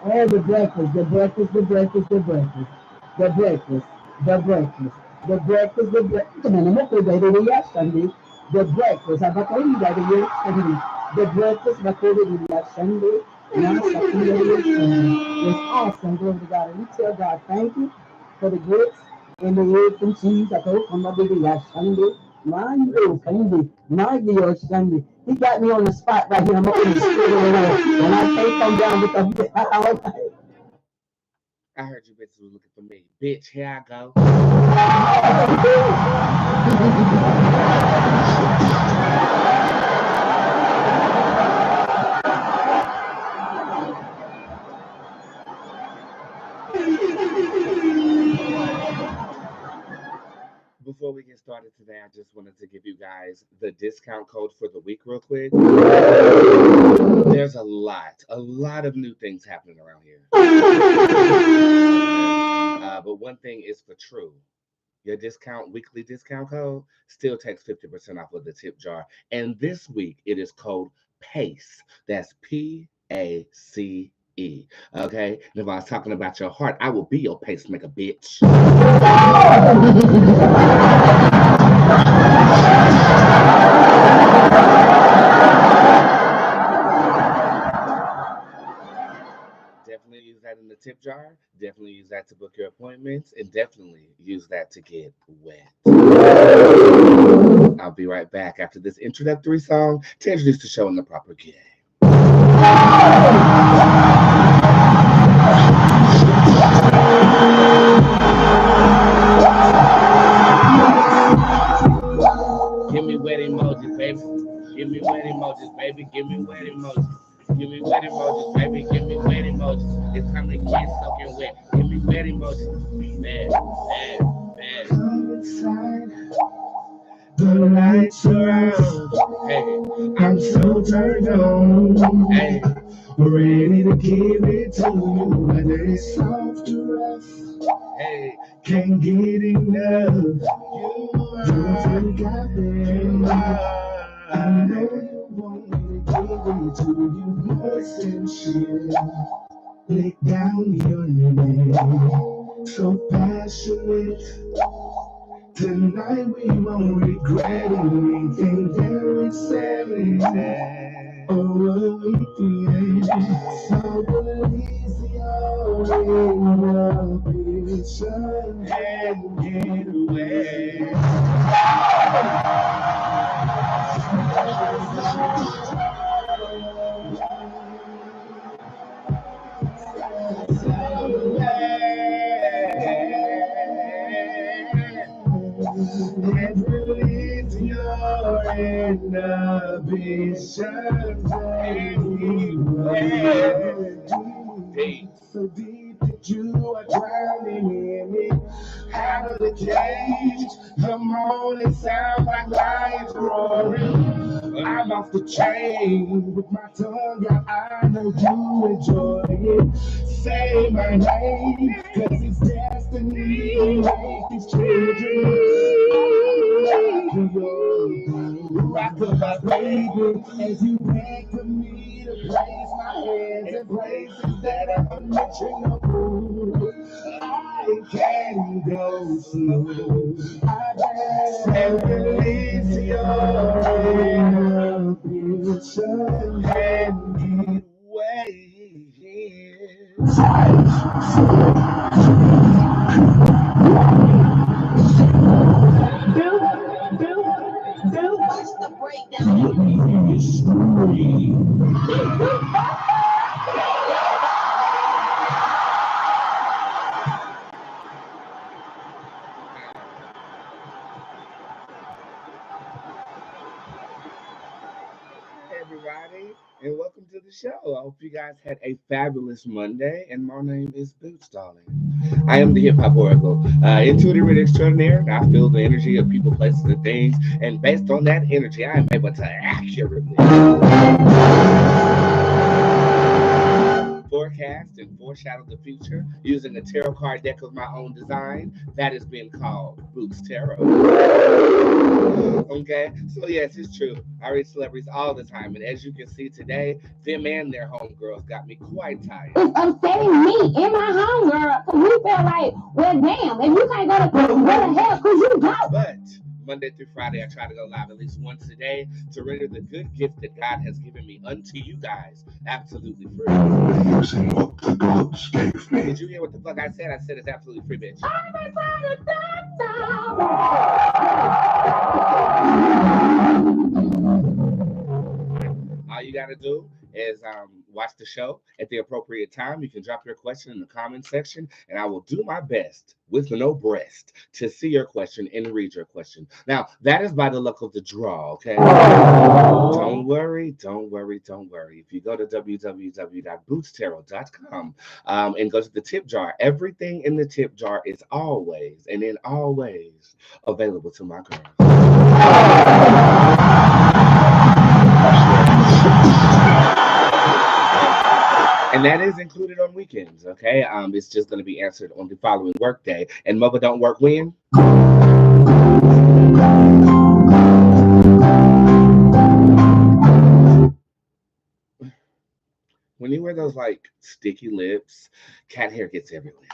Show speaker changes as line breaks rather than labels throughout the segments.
Oh, the breakfast, the breakfast, the breakfast, the breakfast, the breakfast, the breakfast, the breakfast, the breakfast. Tenemos que ver ya Sunday. The breakfast. Abakawi that the Sunday. The breakfast. Bakori ya Sunday. Now Sunday. It's awesome. Glory to God. And we tell God thank you for the grits and the eggs and cheese. I told him my baby ya Sunday. Mind you, Sunday. Mind you, Sunday. He got me on the spot right here. I'm up in the spirit of the Lord. And I can't come down with the
I heard you bitches was looking for me. Bitch, here I go. Before we get started today, I just wanted to give you guys the discount code for the week real quick. There's a lot of new things happening around here. But one thing is for true. Your weekly discount code still takes 50% off of the tip jar. And this week it is code PACE. That's PACE. Okay? And if I was talking about your heart, I will be your pacemaker, bitch. Definitely use that in the tip jar. Definitely use that to book your appointments. And definitely use that to get wet. I'll be right back after this introductory song to introduce the show in the proper game. Give me wet emojis, baby. Give me wet emojis, baby. Give me wet emojis. Give me wet emojis, baby. Give me wet emojis. It's time to get soaking wet. Give me wet emojis. Bad. The lights around. Hey, I'm so turned on. Hey, ready to give it to you. Whether it's soft or rough. Hey, can't get enough. You got me. I know you want me to give it to you. Voice and shit. Lick down your name. So passionate. Tonight we won't regret anything that we said. Oh, what we did. So release your inhibition and get away. And release your inhibitions anyway. So deep that you are drowning in me. Out of the cage, the morning sounds like lions roaring. I'm off the chain with my tongue out. I know you enjoy it. Say my name, cause it's destiny to make these children. Rock my baby as you beg for me to place my hands in places that are unmentionable. I can go slow. I can release your inhibition and get away.
What's the breakdown?
Everybody, and welcome to the show. I hope you guys had a fabulous Monday, and my name is Boots, darling. I am the hip hop oracle, intuitive reader extraordinaire. I feel the energy of people, places, and things, and based on that energy, I am able to accurately forecast and foreshadow the future using a tarot card deck of my own design, that is being called Boots Tarot. Okay, so yes, it's true. I read celebrities all the time, and as you can see today, them and their homegirls got me quite tired.
It's upsetting me and my homegirl because we feel like, well, damn, if you can't go to where the hell could you go?
But Monday through Friday, I try to go live at least once a day to render the good gift that God has given me unto you guys absolutely free.
Using what the gods gave me.
Did you hear what the fuck I said? I said it's absolutely free, bitch. All you gotta do is watch the show at the appropriate time. You can drop your question in the comment section, and I will do my best with no breast to see your question and read your question. Now, that is by the luck of the draw, okay? Don't worry, don't worry, don't worry. If you go to www.bootztarot.com and go to the tip jar, everything in the tip jar is always and in all ways available to my girls. And that is included on weekends, okay? It's just going to be answered on the following workday. And Mother don't work when? When you wear those, like, sticky lips, cat hair gets everywhere.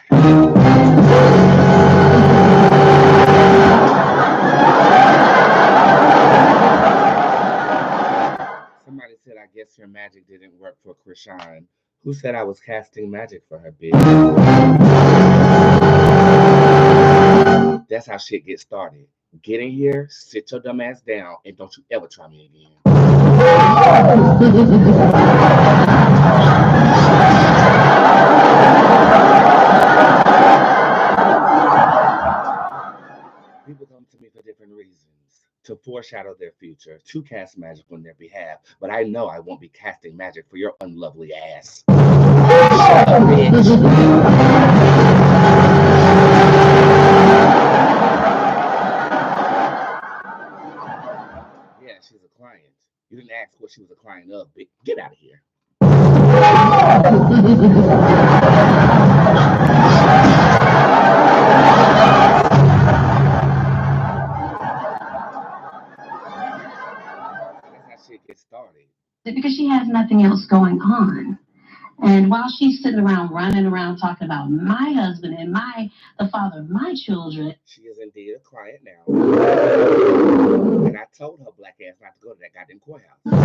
Somebody said, I guess your magic didn't work for Krishan. Who said I was casting magic for her, bitch? That's how shit gets started. Get in here, sit your dumb ass down, and don't you ever try me again. People come to me for different reasons. To foreshadow their future, to cast magic on their behalf. But I know I won't be casting magic for your unlovely ass. Shut up, bitch. Yeah, she's a client. You didn't ask what she was a client of, bitch. Get out of here. Get started.
Because she has nothing else going on. And while she's sitting around running around talking about my husband and the father of my children.
She is indeed a client now. And I told her black ass not to go to that goddamn courthouse. But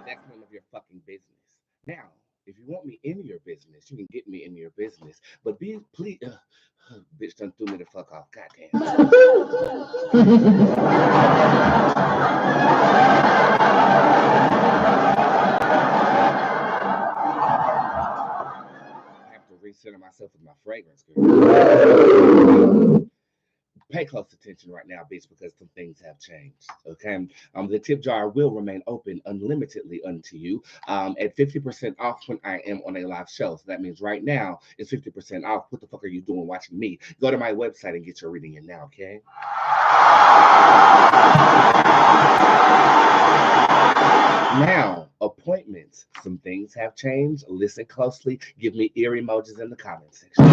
that's none of your fucking business. Now, if you want me in your business, you can get me in your business. But please, bitch done threw me the fuck off. Goddamn. I have to recenter myself with my fragrance, girl. Pay close attention right now, bitch, because some things have changed, okay? The tip jar will remain open unlimitedly unto you at 50% off when I am on a live show. So that means right now it's 50% off. What the fuck are you doing watching me? Go to my website and get your reading in now, okay? Now, appointments. Some things have changed. Listen closely. Give me ear emojis in the comment section.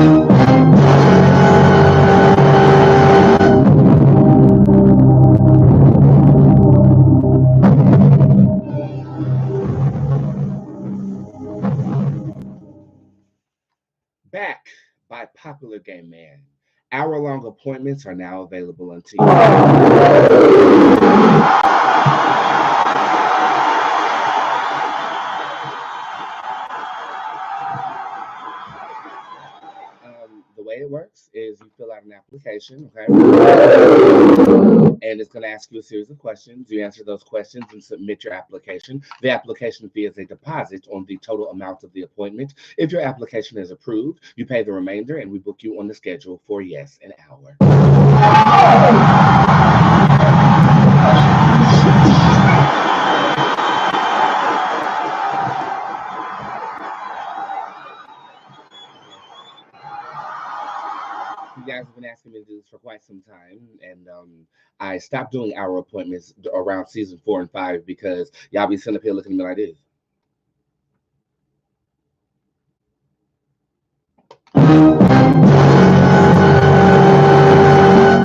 Back by popular game man. Hour-long appointments are now available until you. The way it works is you fill out an application, okay? And it's going to ask you a series of questions. You answer those questions and submit your application. The application fee is a deposit on the total amount of the appointment. If your application is approved, you pay the remainder and we book you on the schedule for, yes, an hour. You guys have been asking me to do this for quite some time, and I stopped doing hour appointments around season 4 and 5 because y'all be sitting up here looking at me like this.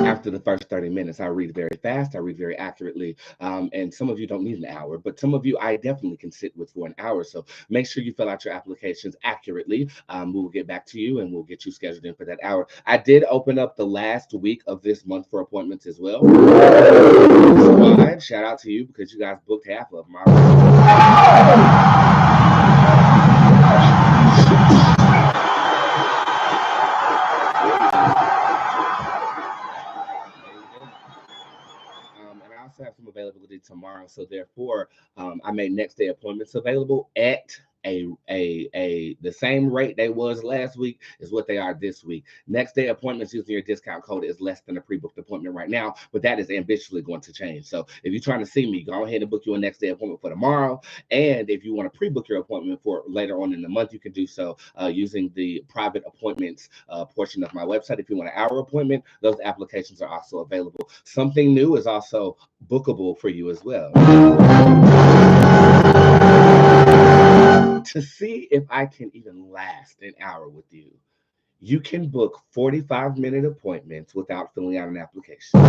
After the first 30 minutes, I read very fast, I read very accurately, and some of you don't need an hour, but some of you I definitely can sit with for an hour. So make sure you fill out your applications accurately. We will get back to you and we'll get you scheduled in for that hour. I did open up the last week of this month for appointments as well. Shout out to you because you guys booked half of them already. Have some availability tomorrow, so therefore I made next day appointments available at the same rate they was last week is what they are this week. Next day appointments using your discount code is less than a pre-booked appointment right now, but that is ambitiously going to change. So if you're trying to see me, go ahead and book you a next day appointment for tomorrow. And if you want to pre-book your appointment for later on in the month, you can do so using the private appointments portion of my website. If you want an hour appointment, those applications are also available. Something new is also bookable for you as well. To see if I can even last an hour with you, you can book 45-minute appointments without filling out an application.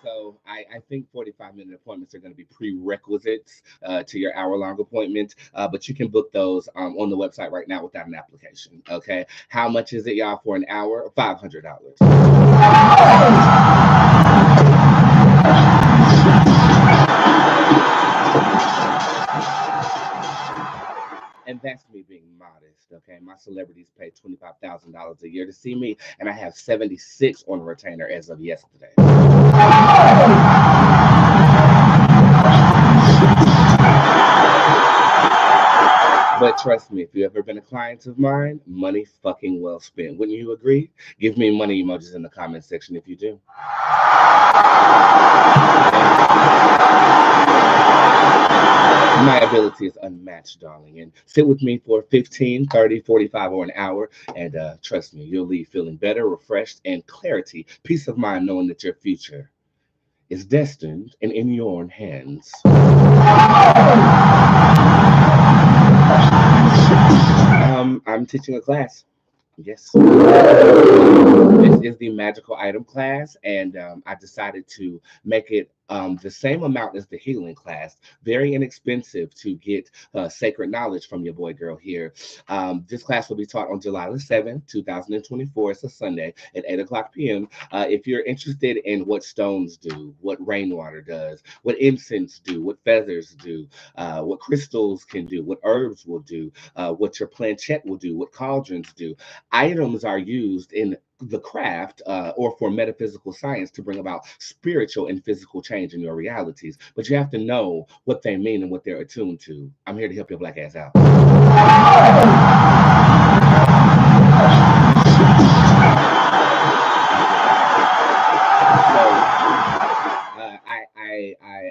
So I think 45-minute appointments are going to be prerequisites to your hour-long appointment, but you can book those on the website right now without an application. Okay, how much is it, y'all, for an hour? $500. And that's me being modest, okay? My celebrities pay $25,000 a year to see me, and I have 76 on retainer as of yesterday. But trust me, if you've ever been a client of mine, money fucking well spent. Wouldn't you agree? Give me money emojis in the comment section if you do. My ability is unmatched, darling. And sit with me for 15, 30, 45, or an hour. And trust me, you'll leave feeling better, refreshed, and clarity. Peace of mind knowing that your future is destined and in your own hands. I'm teaching a class. Yes. This is the magical item class, and I decided to make it the same amount as the healing class. Very inexpensive to get sacred knowledge from your boy girl here. This class will be taught on July the 7th, 2024. It's a Sunday at 8:00 p.m. If you're interested in what stones do, what rainwater does, what incense do, what feathers do, what crystals can do, what herbs will do, what your planchette will do, what cauldrons do, items are used in the craft or for metaphysical science to bring about spiritual and physical change in your realities. But you have to know what they mean and what they're attuned to. I'm here to help your black ass out.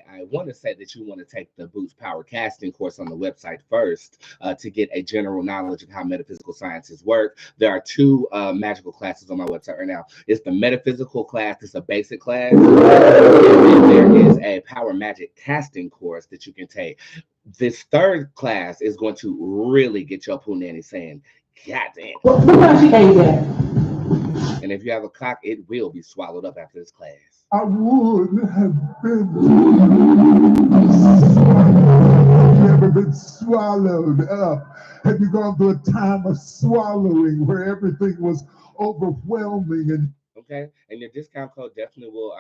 I want to say that you want to take the Bootz Power Casting course on the website first to get a general knowledge of how metaphysical sciences work. There are two magical classes on my website right now. It's the metaphysical class. It's a basic class. And there is a power magic casting course that you can take. This third class is going to really get your poo nanny saying, God damn. And if you have a cock, it will be swallowed up after this class.
I would have been never been swallowed up. Have you gone through a time of swallowing where everything was overwhelming? And
okay, and your discount code definitely will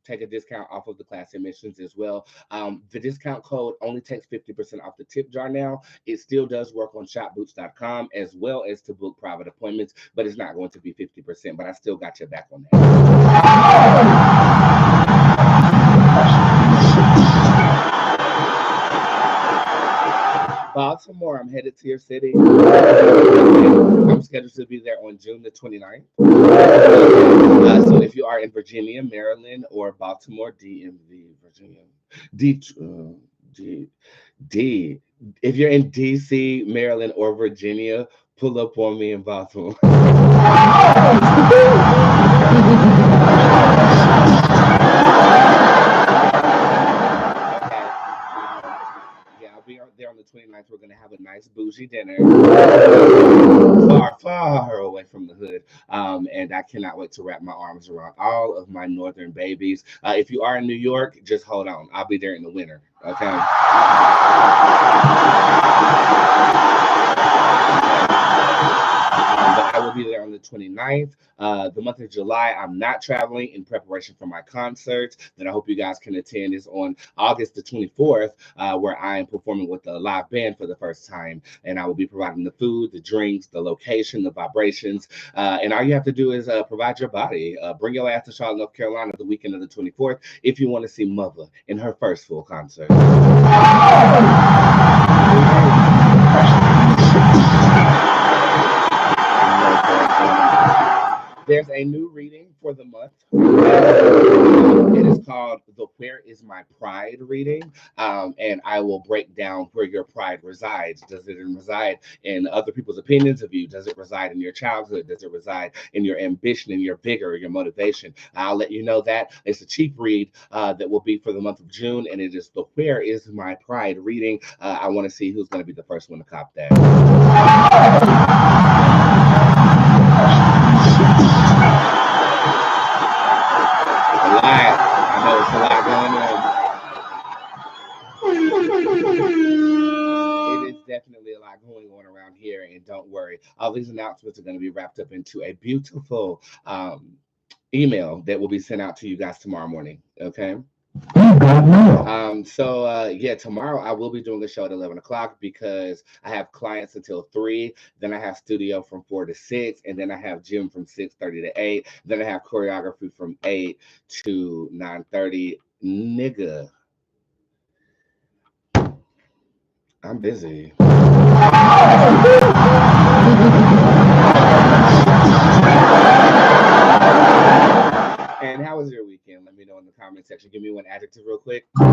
take a discount off of the class admissions as well. The discount code only takes 50% off the tip jar now. It still does work on shopboots.com as well as to book private appointments, but it's not going to be 50%, but I still got your back on that. Baltimore, I'm headed to your city. I'm scheduled to be there on June the 29th. So if you are in Virginia, Maryland, or Baltimore, DMV, Virginia, D. If you're in DC, Maryland, or Virginia, pull up on me in Baltimore. I'll be there on the 29th. We're going to have a nice bougie dinner. Far away from the hood. And I cannot wait to wrap my arms around all of my northern babies. If you are in New York, just hold on. I'll be there in the winter. Okay. But I will be there on the 29th. The month of July, I'm not traveling in preparation for my concert that I hope you guys can attend is on August the 24th, where I am performing with a live band for the first time. And I will be providing the food, the drinks, the location, the vibrations. And all you have to do is provide your body. Bring your ass to Charlotte, North Carolina the weekend of the 24th if you want to see Mother in her first full concert. There's a new reading for the month. It is called the Where is My Pride reading. And I will break down where your pride resides. Does it reside in other people's opinions of you? Does it reside in your childhood? Does it reside in your ambition and your vigor, your motivation? I'll let you know that. It's a cheap read that will be for the month of June. And it is the Where is My Pride reading. I want to see who's going to be the first one to cop that. I know it's a lot going on. It is definitely a lot going on around here, and don't worry, all these announcements are going to be wrapped up into a beautiful email that will be sent out to you guys tomorrow morning. Okay. Tomorrow I will be doing a show at 11 o'clock because I have clients until 3. Then I have studio from 4 to 6. And then I have gym from 6:30 to 8. Then I have choreography from 8 to 9:30. Nigga, I'm busy. And how was your weekend? Let me know in the comment section. Give me one adjective real quick. I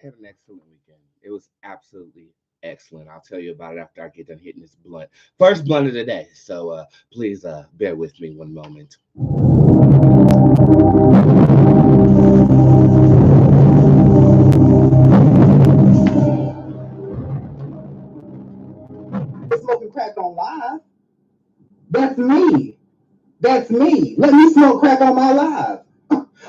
had an excellent weekend. It was absolutely excellent. I'll tell you about it after I get done hitting this blunt. First blunt of the day. So please bear with me one moment.
Smoking crack on live. That's me. That's me. Let me smoke crack on my live.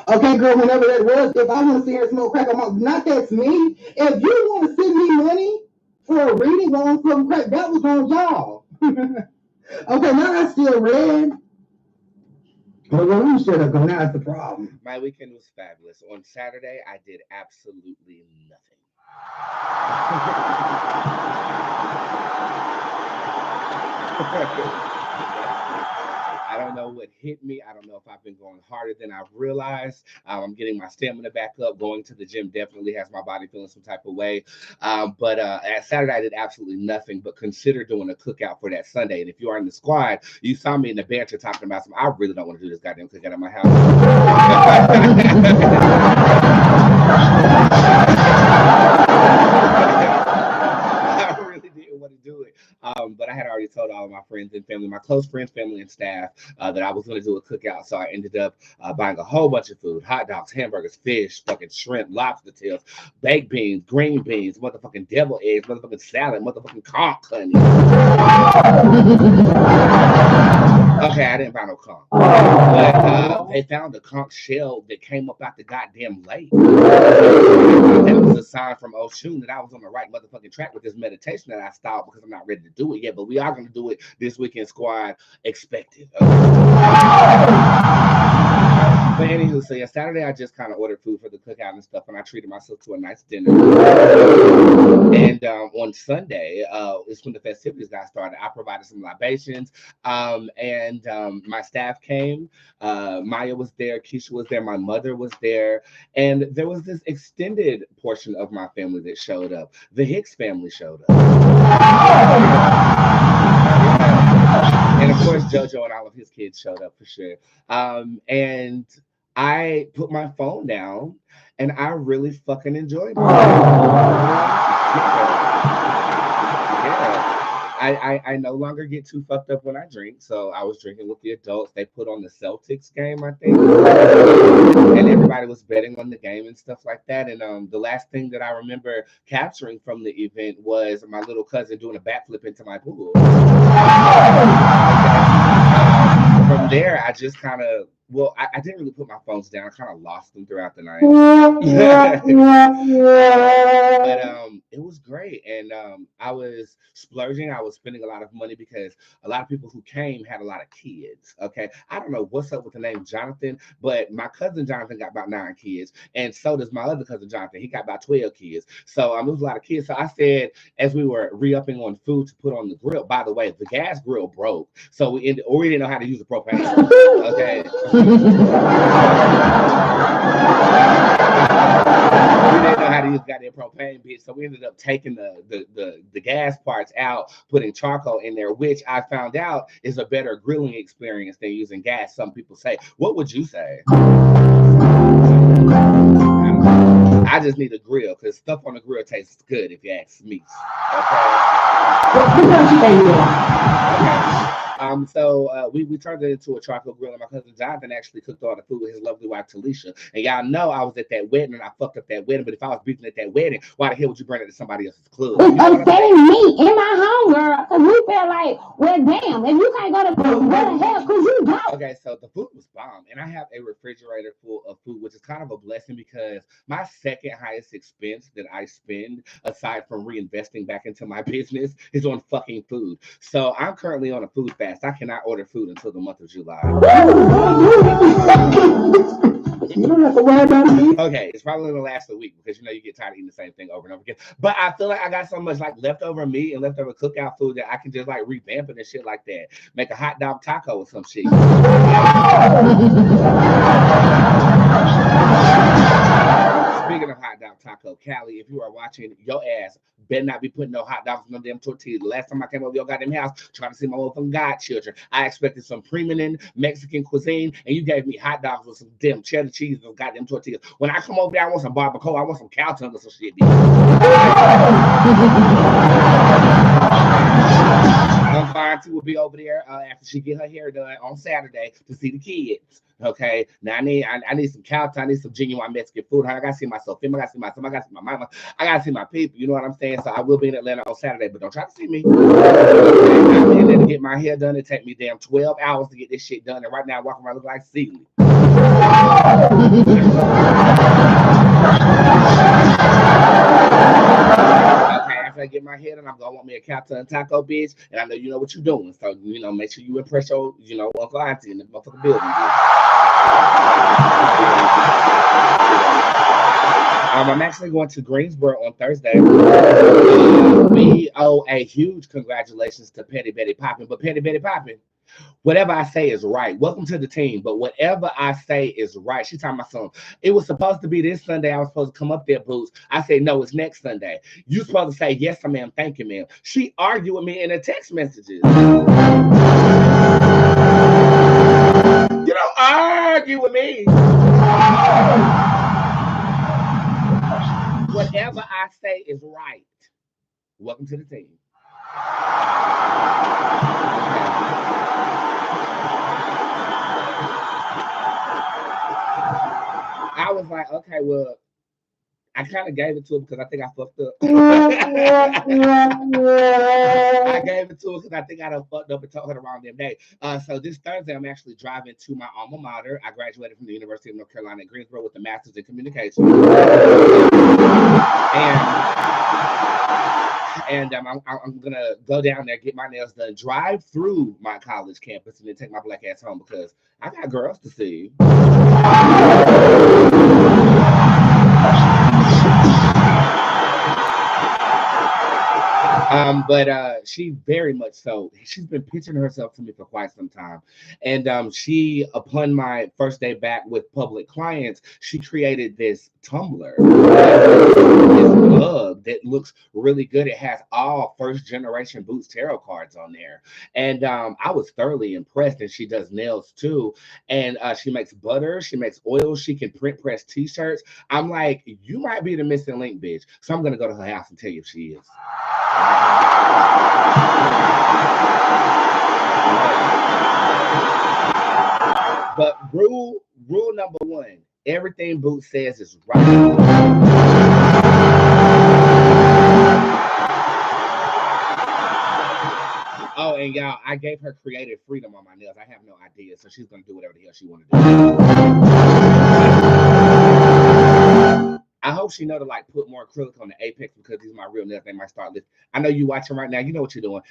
Okay, girl, whenever that was, if I want to see her smoke crack on my, not that's me. If you want to send me money for a reading on smoking crack, that was on y'all. Okay, now I still red. But when we shut up, now that's the problem.
My weekend was fabulous. On Saturday, I did absolutely nothing. I don't know what hit me. I don't know if I've been going harder than I've realized. I'm getting my stamina back up. Going to the gym definitely has my body feeling some type of way. But at Saturday, I did absolutely nothing but consider doing a cookout for that Sunday. And if you are in the squad, you saw me in the banter talking about some, I really don't want to do this goddamn cookout at my house. I really didn't want to do it. But I had already told all of my friends and family, my close friends, family, and staff, that I was going to do a cookout. So I ended up buying a whole bunch of food: hot dogs, hamburgers, fish, fucking shrimp, lobster tails, baked beans, green beans, motherfucking devil eggs, motherfucking salad, motherfucking conch, honey. Okay, I didn't buy no conch. But they found a conch shell that came up out the goddamn lake. That was a sign from Oshun that I was on the right motherfucking track with this meditation that I stopped because I'm not ready to do it yet. But we are going to do it this weekend, squad. Expected. Okay. But anywho, so yeah, Saturday I just kind of ordered food for the cookout and stuff, and I treated myself to a nice dinner. And on Sunday, it's when the festivities got started. I provided some libations, and and my staff came. Maya was there, Keisha was there, my mother was there, and there was this extended portion of my family that showed up. The Hicks family showed up. And of course, JoJo and all of his kids showed up for sure. And I put my phone down and I really fucking enjoyed it. I no longer get too fucked up when I drink, so I was drinking with the adults. They put on the Celtics game, I think, and everybody was betting on the game and stuff like that. And the last thing that I remember capturing from the event was my little cousin doing a backflip into my pool. From there, I just kind of, well, I didn't really put my phones down. I kind of lost them throughout the night. But it was great. And I was splurging. I was spending a lot of money because a lot of people who came had a lot of kids. Okay. I don't know what's up with the name Jonathan, but my cousin Jonathan got about 9 kids. And so does my other cousin Jonathan. He got about 12 kids. So it was a lot of kids. So I said, as we were re-upping on food to put on the grill, by the way, the gas grill broke. So we didn't know how to use the propane. Okay. We didn't know how to use goddamn propane, bitch. So we ended up taking the gas parts out, putting charcoal in there, which I found out is a better grilling experience than using gas. Some people say. What would you say? I just need a grill because stuff on the grill tastes good if you ask me. Okay. So we turned it into a charcoal grill, and my cousin Jonathan actually cooked all the food with his lovely wife Talisha. And y'all know I was at that wedding and I fucked up that wedding. But if I was beefing at that wedding, why the hell would you bring it to somebody else's club?
It's upsetting me in my home, girl, because we feel like, well, damn, if you can't go to where the hell could you go?
Okay, so the food was bomb, and I have a refrigerator full of food, which is kind of a blessing because my second highest expense that I spend, aside from reinvesting back into my business, is on fucking food. So I'm currently on a food fast. I cannot order food until the month of July.
You don't have to worry about me.
Okay, it's probably gonna last a week because you get tired of eating the same thing over and over again. But I feel like I got so much like leftover meat and leftover cookout food that I can just like revamp it and shit like that. Make a hot dog taco or some shit. Speaking of hot dog taco, Callie, if you are watching, your ass better not be putting no hot dogs on no damn tortillas. The last time I came over your goddamn house trying to see my motherfucking godchildren, I expected some premium Mexican cuisine, and you gave me hot dogs with some damn cheddar cheese and goddamn tortillas. When I come over there, I want some barbacoa. I want some cow tongue or some shit. Fonty will be over there after she get her hair done on Saturday to see the kids. Okay, now I need some cow tongue. I need some genuine Mexican food. I gotta see myself. I gotta see myself. I gotta see my mama. I gotta see my people. You know what I'm saying? So I will be in Atlanta on Saturday, but don't try to see me. I'm in there to get my hair done. It take me damn 12 hours to get this shit done, and right now I walk around looking like Celie. I get my head and I'm gonna want me a cow tongue taco, bitch, and I know you know what you're doing, so make sure you impress your Uncle Auntie in the motherfucking building. I'm actually going to Greensboro on Thursday. We owe a huge congratulations to Petty Betty Poppin', but Petty Betty Poppin', whatever I say is right. Welcome to the team, but whatever I say is right. She's talking about something. It was supposed to be this Sunday. I was supposed to come up there, Boots. I said, no, it's next Sunday. You supposed to say, yes, ma'am, thank you, ma'am. She argued with me in the text messages. You don't argue with me. Whatever I say is right. Welcome to the team. I was like, okay, well, I kind of gave it to her because I think I fucked up. I gave it to her because I think I done fucked up and told her the wrong damn day. So this Thursday, I'm actually driving to my alma mater. I graduated from the University of North Carolina at Greensboro with a master's in communication. And I'm going to go down there, get my nails done, drive through my college campus, and then take my black ass home because I got girls to see. But she very much so. She's been pitching herself to me for quite some time, and she, upon my first day back with public clients, she created this Tumblr, this mug that looks really good. It has all first generation Boots tarot cards on there, and I was thoroughly impressed. And she does nails too, and she makes butter, she makes oils, she can print press T-shirts. I'm like, you might be the missing link, bitch. So I'm gonna go to her house and tell you if she is. But rule number one: everything Boots says is right. Oh, and y'all, I gave her creative freedom on my nails. I have no idea, so she's gonna do whatever the hell she want to do. I hope she know to like put more acrylic on the apex, because these are my real nails. They might start lifting. I know you watching right now. You know what you're doing.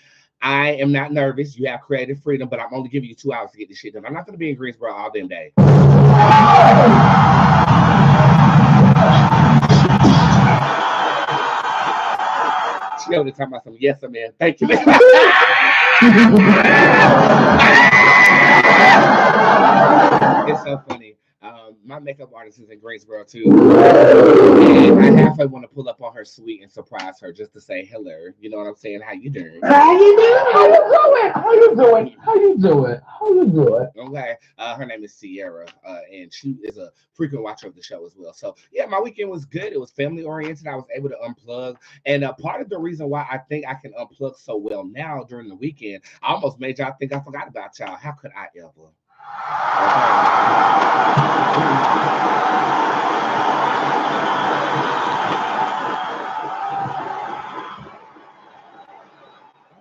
I am not nervous. You have creative freedom, but I'm only giving you 2 hours to get this shit done. I'm not gonna be in Greensboro all damn day. She over there talking about something. Yes, man. Thank you. It's so funny. My makeup artist is in Greensboro too, and I halfway want to pull up on her suite and surprise her just to say hello. You know what I'm saying? How you doing?
How you doing? How you doing? How you doing? How you doing? How you doing?
Okay. Her name is Sierra, and she is a frequent watcher of the show as well. So yeah, my weekend was good. It was family oriented. I was able to unplug, and part of the reason why I think I can unplug so well now during the weekend, I almost made y'all think I forgot about y'all. How could I ever?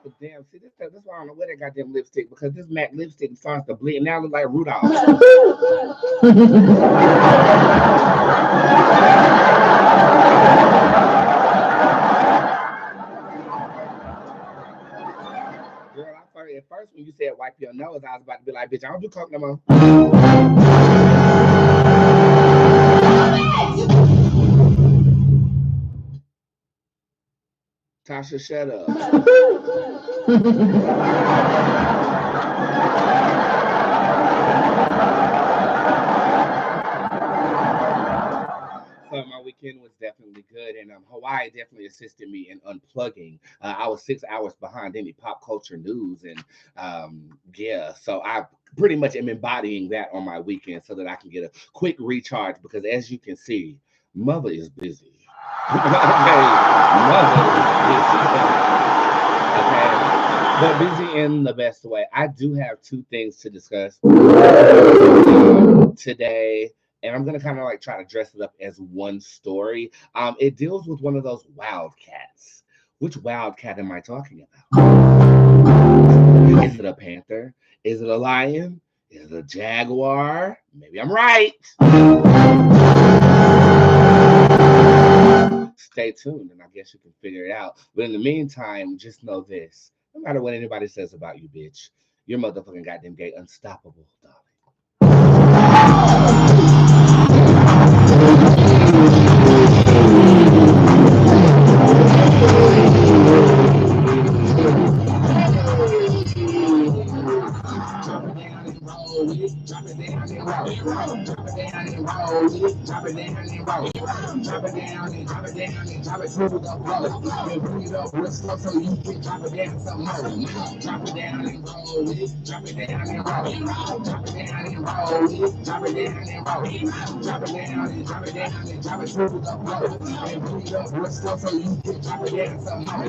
Oh, damn, see this why I don't know where that goddamn lipstick, because this matte lipstick starts to bleed and now it look like Rudolph. At first, when you said wipe your nose, I was about to be like, bitch, I don't do coke no more. Tasha, shut up. So my weekend was definitely good, and Hawaii definitely assisted me in unplugging. I was 6 hours behind any pop culture news, and yeah, so I pretty much am embodying that on my weekend so that I can get a quick recharge, because as you can see, mother is busy. Okay, mother is busy. Okay, but busy in the best way. I do have 2 things to discuss today. And I'm gonna kind of like try to dress it up as one story. It deals with one of those wildcats. Which wildcat am I talking about? Is it a panther? Is it a lion? Is it a jaguar? Maybe I'm right. Stay tuned, and I guess you can figure it out. But in the meantime, just know this: no matter what anybody says about you, bitch, you're motherfucking goddamn gay, unstoppable, darling. Drop it down and roll. Drop it down and roll. Drop it down and roll. Drop it down and drop it down and drop it to the floor. And bring it up real slow so you can drop it down some more. Drop it down and roll. Drop it down and roll. Drop it down and roll. Drop it down and roll. Drop it down and drop it down and drop it to the floor. And bring it up real slow so you can drop it down some more.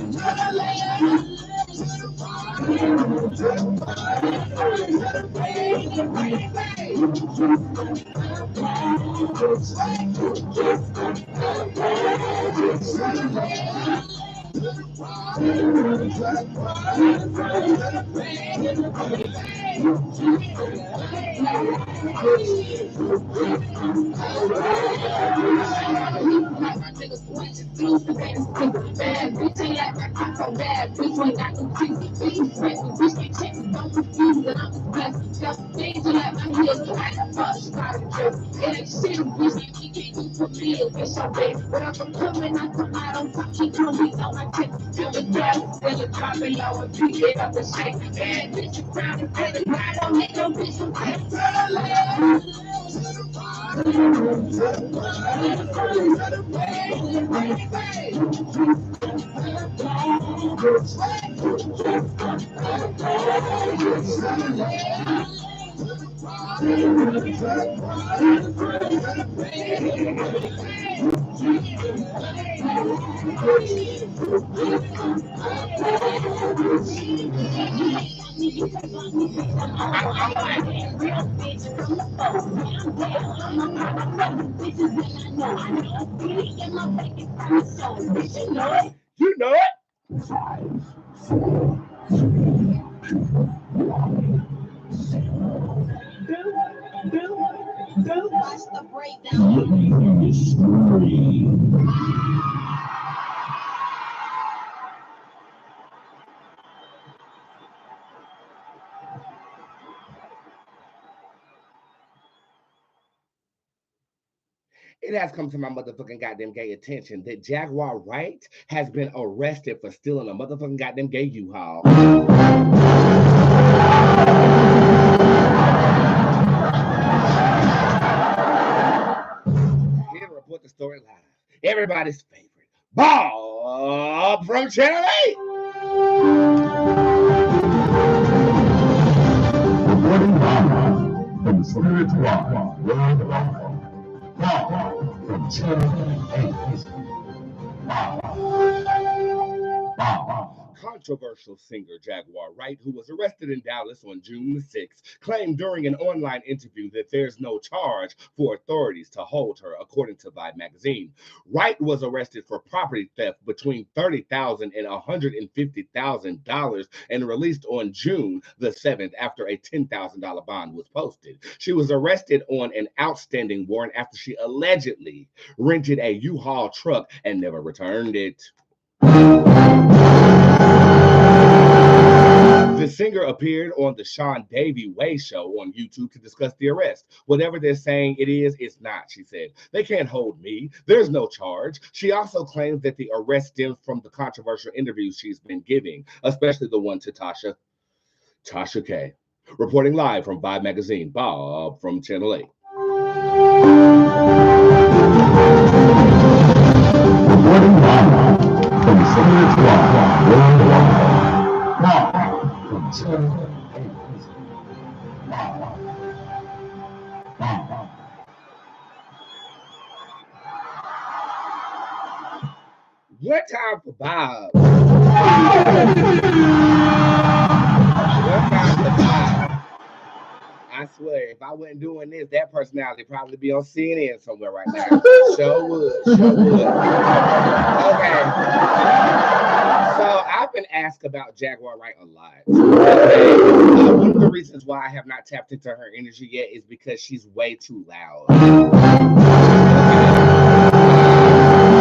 You know it.
Watch the breakdown.
It has come to my motherfucking goddamn gay attention that Jaguar Wright has been arrested for stealing a motherfucking goddamn gay U-Haul. Here to report the story live. Everybody's favorite, Bob from Channel 8.
Reporting live from Spirit Rock Worldwide. Bob from Channel 8. Bob.
Controversial singer Jaguar Wright, who was arrested in Dallas on June the 6th, claimed during an online interview that there's no charge for authorities to hold her, according to Vibe magazine. Wright was arrested for property theft between $30,000 and $150,000 and released on June the 7th after a $10,000 bond was posted. She was arrested on an outstanding warrant after she allegedly rented a U-Haul truck and never returned it. The singer appeared on the Sean Davey Way show on YouTube to discuss the arrest. Whatever they're saying it is, it's not, she said. They can't hold me. There's no charge. She also claims that the arrest stems from the controversial interviews she's been giving, especially the one to Tasha K. Reporting live from Vibe magazine, Bob from Channel 8.
Reporting live from Spirit Rock Worldwide. Bob.
What time for Bob? What time for Bob? I swear, if I wasn't doing this, that personality would probably be on CNN somewhere right now. Sure would. Okay. So I've been asked about Jaguar Wright a lot. Okay. One of the reasons why I have not tapped into her energy yet is because she's way too loud.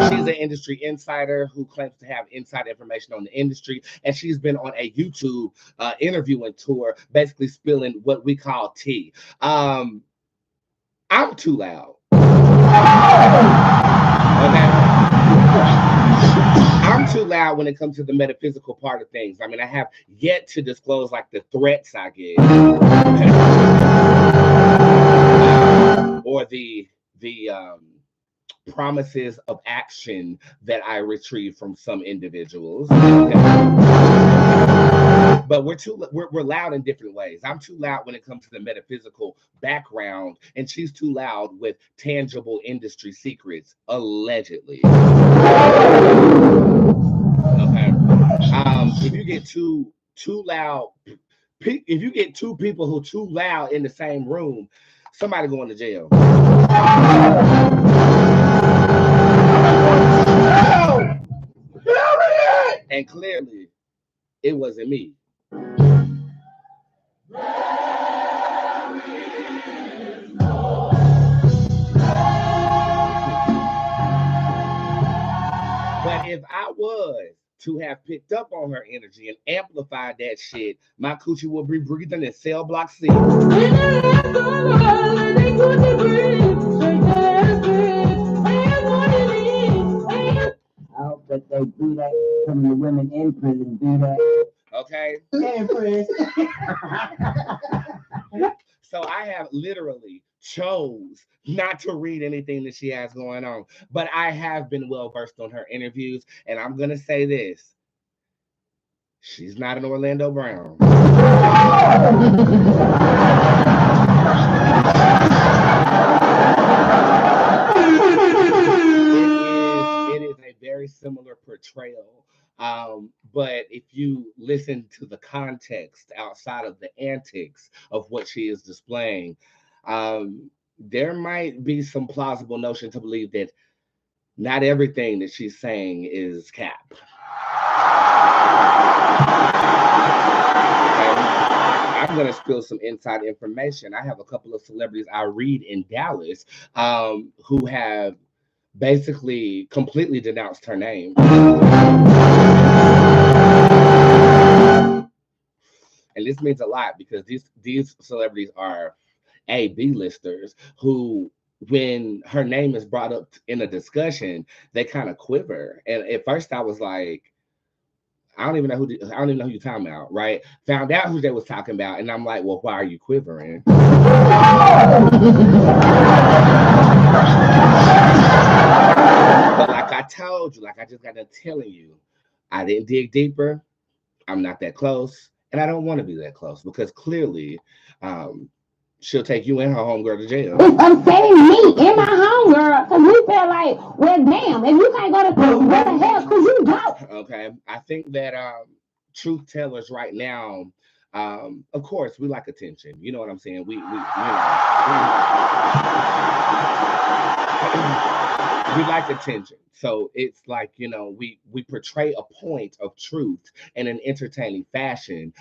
She's an industry insider who claims to have inside information on the industry, and she's been on a YouTube interviewing tour, basically spilling what we call tea. I'm too loud. Okay. I'm too loud when it comes to the metaphysical part of things. I mean, I have yet to disclose like the threats I get, or the promises of action that I retrieve from some individuals. But we're loud in different ways. I'm too loud when it comes to the metaphysical background, and she's too loud with tangible industry secrets, allegedly. Okay. If you get too loud, if you get two people who are too loud in the same room, somebody going to jail. And clearly, it wasn't me. But if I was to have picked up on her energy and amplified that shit, my coochie would be breathing in cell block C.
that they do that. Some of the women in prison do that.
Okay.
Empress.
So I have literally chose not to read anything that she has going on, but I have been well versed on her interviews, and I'm gonna say this: she's not an Orlando Brown. It is a very similar portrayal. But if you listen to the context outside of the antics of what she is displaying, there might be some plausible notion to believe that not everything that she's saying is cap. Okay? I'm going to spill some inside information. I have a couple of celebrities I read in Dallas who have basically completely denounced her name. And this means a lot because these celebrities are B-listers who, when her name is brought up in a discussion, they kind of quiver. And at first I was like, I don't even know who you're talking about, right? Found out who they was talking about, and I'm like, well, why are you quivering? But like I told you, like I just got done telling you, I didn't dig deeper. I'm not that close, and I don't want to be that close because clearly, she'll take you and her homegirl to jail.
It's upsetting me and my homegirl because we feel like, well, damn, if you can't go to prison, where the hell could you go?
Okay, I think that truth tellers right now, of course, we like attention. You know what I'm saying? We like attention. So it's like, you know, we portray a point of truth in an entertaining fashion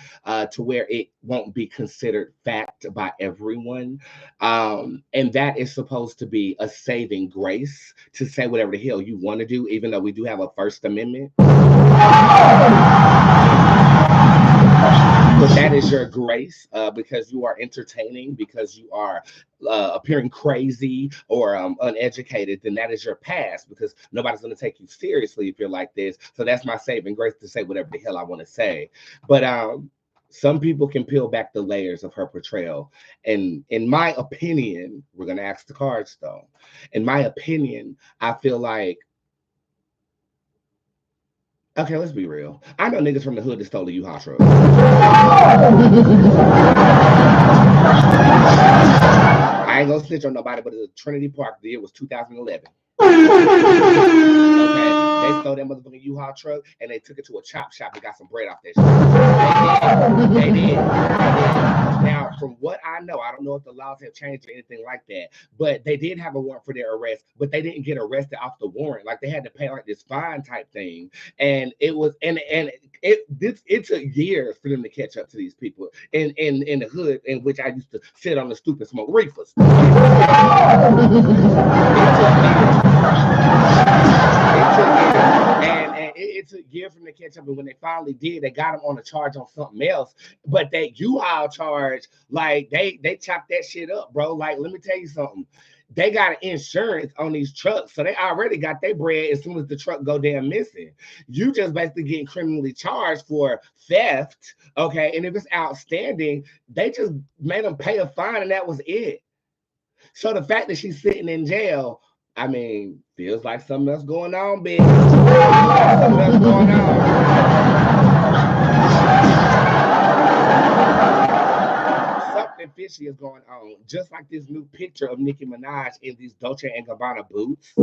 to where it won't be considered fact by everyone. And that is supposed to be a saving grace to say whatever the hell you want to do, even though we do have a First Amendment. But that is your grace because you are entertaining, because you are appearing crazy or uneducated, then that is your pass because nobody's going to take you seriously if you're like this. So that's my saving grace to say whatever the hell I want to say. But some people can peel back the layers of her portrayal. And in my opinion, we're going to ask the cards though. In my opinion, I feel like, okay, let's be real. I know niggas from the hood that stole a U-Haul truck. I ain't gonna snitch on nobody, but it's Trinity Park. The year was 2011. Okay, they stole that motherfucking U-Haul truck and they took it to a chop shop and got some bread off that shit. They did. Now, from what I know, I don't know if the laws have changed or anything like that, but they did have a warrant for their arrest, but they didn't get arrested off the warrant. Like they had to pay like this fine type thing, and it was it took years for them to catch up to these people in the hood in which I used to sit on the stoop and smoke reefers. It took years for them to catch up, and when they finally did, they got them on a charge on something else. But that U-Haul charge, like they chopped that shit up, bro. Like, let me tell you something. They got insurance on these trucks, so they already got their bread as soon as the truck go damn missing. You just basically getting criminally charged for theft, okay? And if it's outstanding, they just made them pay a fine, and that was it. So the fact that she's sitting in jail, I mean, feels like something else going on, bitch. Something else going on. Something fishy is going on. Just like this new picture of Nicki Minaj in these Dolce & Gabbana boots.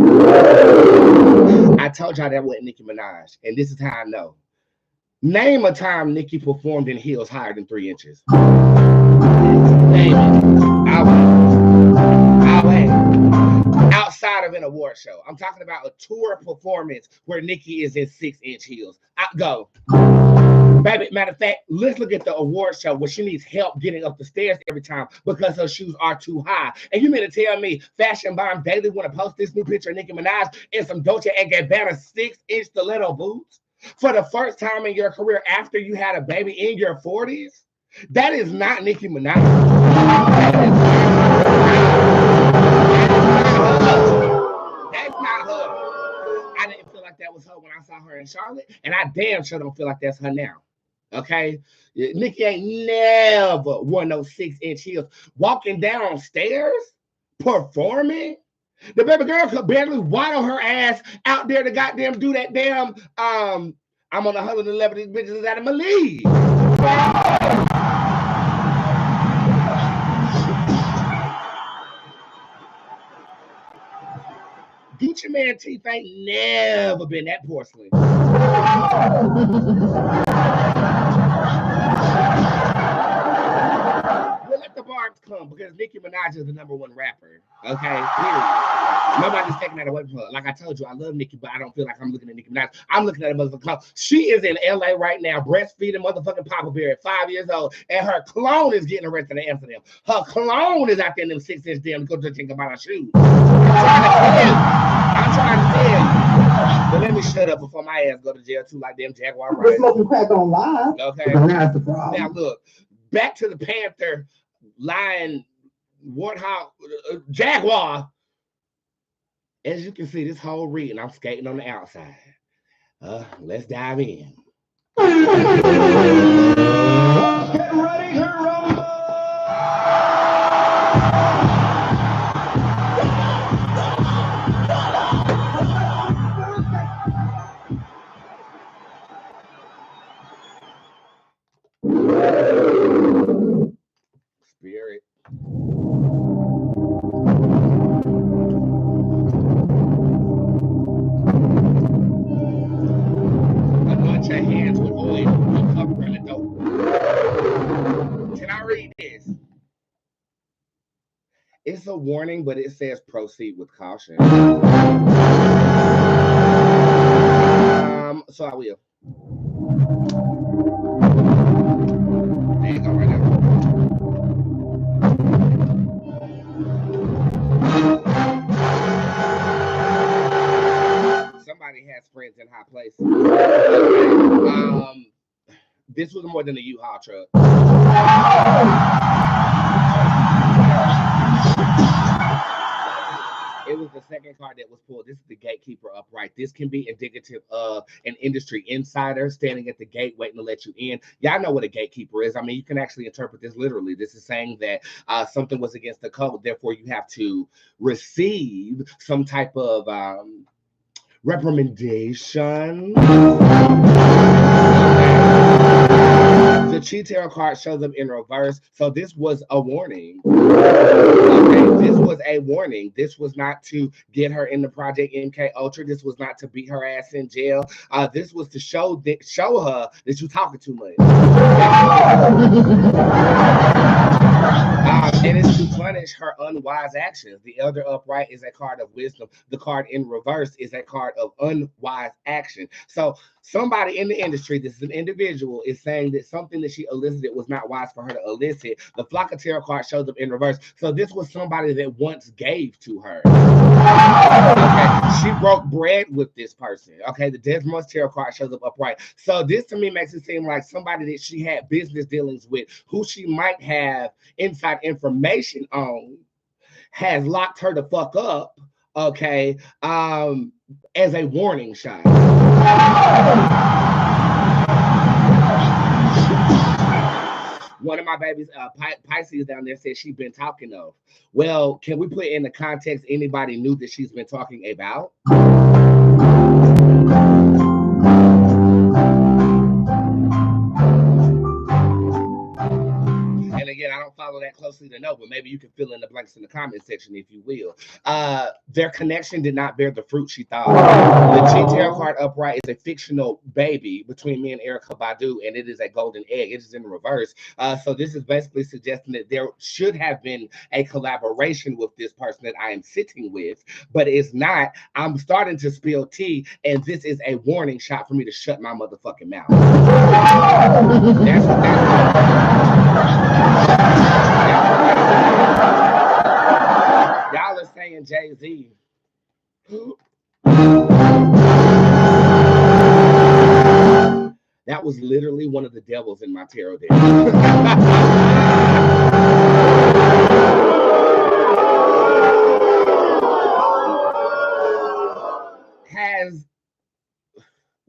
I told y'all that wasn't Nicki Minaj, and this is how I know. Name a time Nicki performed in heels higher than 3 inches. Name it. I'll wait. Outside of an award show. I'm talking about a tour performance where Nicki is in 6-inch heels. Go. Baby, matter of fact, let's look at the award show where she needs help getting up the stairs every time because her shoes are too high. And you mean to tell me Fashion Bomb Daily want to post this new picture of Nicki Minaj in some Dolce & Gabbana 6-inch stiletto boots for the first time in your career after you had a baby in your 40s? That is not Nicki Minaj. That's not her. I didn't feel like that was her when I saw her her in Charlotte, and I damn sure don't feel like that's her now. Okay, Nicki ain't never worn no 6-inch heels. Walking downstairs, performing. The baby girl could barely waddle her ass out there to goddamn do that damn. I'm on 111 these bitches is out of my league. Gucci Man teeth ain't never been that porcelain. We'll let the barbs come because Nicki Minaj is the #1 rapper. Okay, period. Nobody's taking that away from her. Like I told you, I love Nicki, but I don't feel like I'm looking at Nicki Minaj. I'm looking at a motherfucking clone. She is in LA right now, breastfeeding motherfucking Papa Bear at 5 years old, and her clone is getting arrested in Amsterdam. Her clone is out there in them 6-inch damn go to think about her shoes. I'm trying to tell you. But let me shut up before my ass go to jail too, like them Jaguar Wright.
We're smoking crack on live.
Okay.
That's the problem.
Now look, back to the Panther, Lion, Warthog, Jaguar. As you can see, this whole reading, I'm skating on the outside. Let's dive in.
Get ready to rumble!
Spirit. Anoint your hands with oil. Your cup really dope. Can I read this? It's a warning, but it says proceed with caution. So I will. There you go, right now. Somebody has friends in high places. Okay. This was more than a U-Haul truck. It was the second car that was pulled. This is the gatekeeper upright. This can be indicative of an industry insider standing at the gate waiting to let you in. Y'all know what a gatekeeper is. I mean, you can actually interpret this literally. This is saying that something was against the code. Therefore, you have to receive some type of reprimandation. The Chi Tarot card shows up in reverse. So this was a warning. Okay, this was a warning. This was not to get her in the Project MK Ultra. This was not to beat her ass in jail. This was to show her that you're talking too much. And it's to punish her unwise actions. The Elder Upright is a card of wisdom. The card in reverse is a card of unwise action. So somebody in the industry, this is an individual, is saying that something that she elicited was not wise for her to elicit. The Flock of Tarot card shows up in reverse. So this was somebody that once gave to her. Okay, she broke bread with this person. Okay, the Desmond's Tarot card shows up upright. So this to me makes it seem like somebody that she had business dealings with, who she might have inside information on, has locked her the fuck up. Okay, as a warning shot. One of my babies, Pisces down there, said she's been talking of. Well, can we put in the context anybody knew that she's been talking about? And again, I don't follow that closely to know, but maybe you can fill in the blanks in the comment section if you will. Their connection did not bear the fruit she thought. The Chi Tarot card upright is a fictional baby between me and Erykah Badu, and it is a golden egg. It is in reverse. So this is basically suggesting that there should have been a collaboration with this person that I am sitting with, but it's not. I'm starting to spill tea, and this is a warning shot for me to shut my motherfucking mouth. That's y'all are saying Jay-Z. That was literally one of the devils in my tarot deck.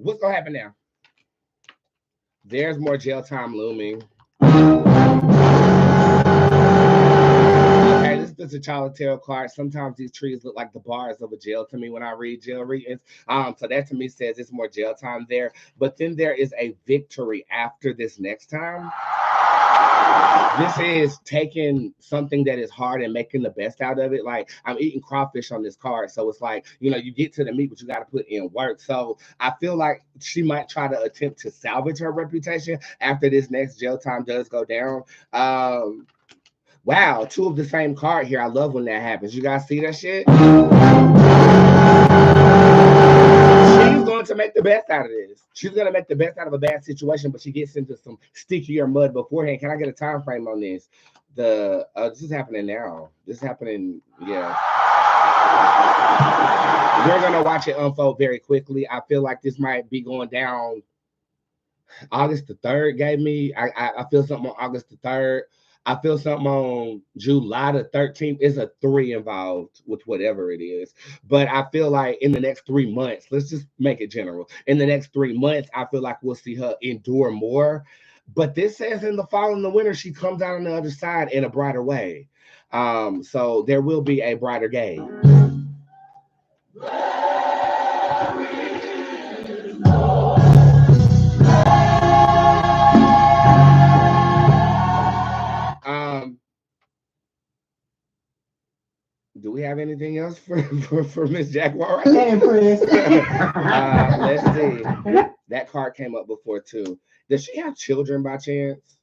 What's gonna happen now? There's more jail time looming. Okay, this is the T'Challa tarot card. Sometimes these trees look like the bars of a jail to me when I read jail readings. So that to me says it's more jail time there. But then there is a victory after this next time. This is taking something that is hard and making the best out of it. Like, I'm eating crawfish on this card. So it's like, you know, you get to the meat, but you got to put in work. So I feel like she might try to attempt to salvage her reputation after this next jail time does go down. Wow, two of the same card here. I love when that happens. You guys see that shit? She's going to make the best out of this. She's going to make the best out of a bad situation, but she gets into some stickier mud beforehand. Can I get a time frame on this? This is happening now. This is happening, yeah. We're going to watch it unfold very quickly. I feel like this might be going down. August the 3rd gave me, I feel something on August the 3rd. I feel something on July the 13th. Is a 3 involved with whatever it is. But I feel like in the next 3 months, let's just make it general. In the next 3 months, I feel like we'll see her endure more. But this says in the fall and the winter, she comes out on the other side in a brighter way. So there will be a brighter day. Do we have anything else for Miss Jaguar Wright? Let's see. That card came up before too. Does she have children by chance?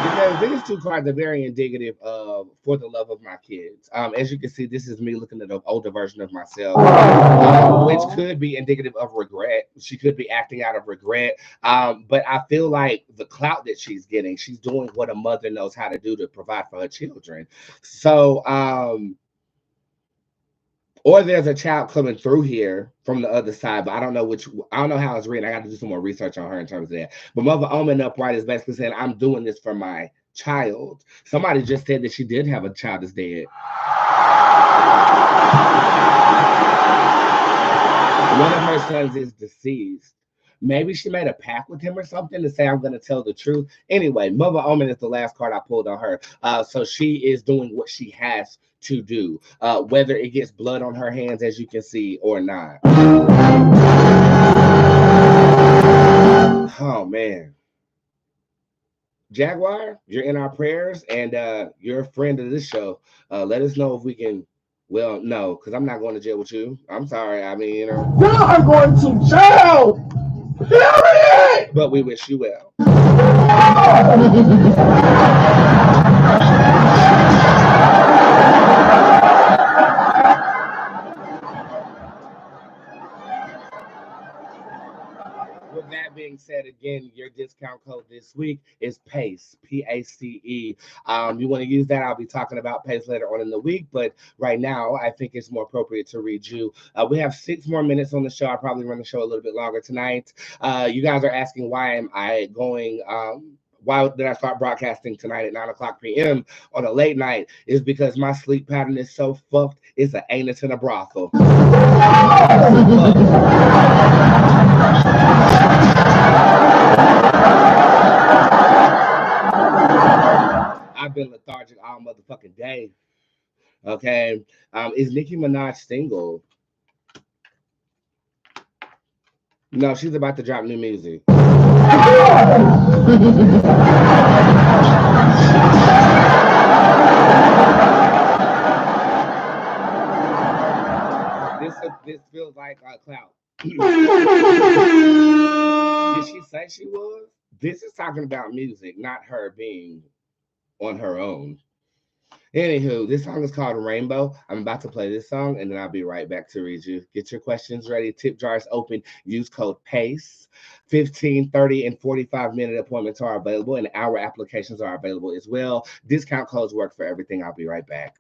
Because these two cards are very indicative of for the love of my kids. As you can see, this is me looking at an older version of myself, which could be indicative of regret. She could be acting out of regret. But I feel like the clout that she's getting, she's doing what a mother knows how to do to provide for her children. So, or there's a child coming through here from the other side, but I don't know how it's written. I got to do some more research on her in terms of that. But Mother Omen upright is basically saying, I'm doing this for my child. Somebody just said that she did have a child that's dead. One of her sons is deceased. Maybe she made a pact with him or something to say, I'm going to tell the truth. Anyway, Mother Omen is the last card I pulled on her. So she is doing what she has to do, whether it gets blood on her hands, as you can see, or not. Oh, man. Jaguar, you're in our prayers, and you're a friend of this show. Let us know if we can. Well, no, because I'm not going to jail with you. I'm sorry. I mean, you know.
You are going to jail! Period!
But we wish you well. With that being said, again, your discount code this week is PACE, P-A-C-E. You want to use that? I'll be talking about PACE later on in the week, but right now, I think it's more appropriate to read you. We have 6 more minutes on the show. I'll probably run the show a little bit longer tonight. You guys are asking why am I going... why did I start broadcasting tonight at 9:00 p.m. on a late night? Is because my sleep pattern is so fucked. It's an anus in a brothel. I've been lethargic all motherfucking day. Okay. Is Nicki Minaj single? No, she's about to drop new music. This feels like a clout. Did she say she was? This is talking about music, not her being on her own. Anywho, this song is called Rainbow. I'm about to play this song, and then I'll be right back to read you. Get your questions ready. Tip jars open. Use code PACE. 15, 30, and 45-minute appointments are available, and hour applications are available as well. Discount codes work for everything. I'll be right back.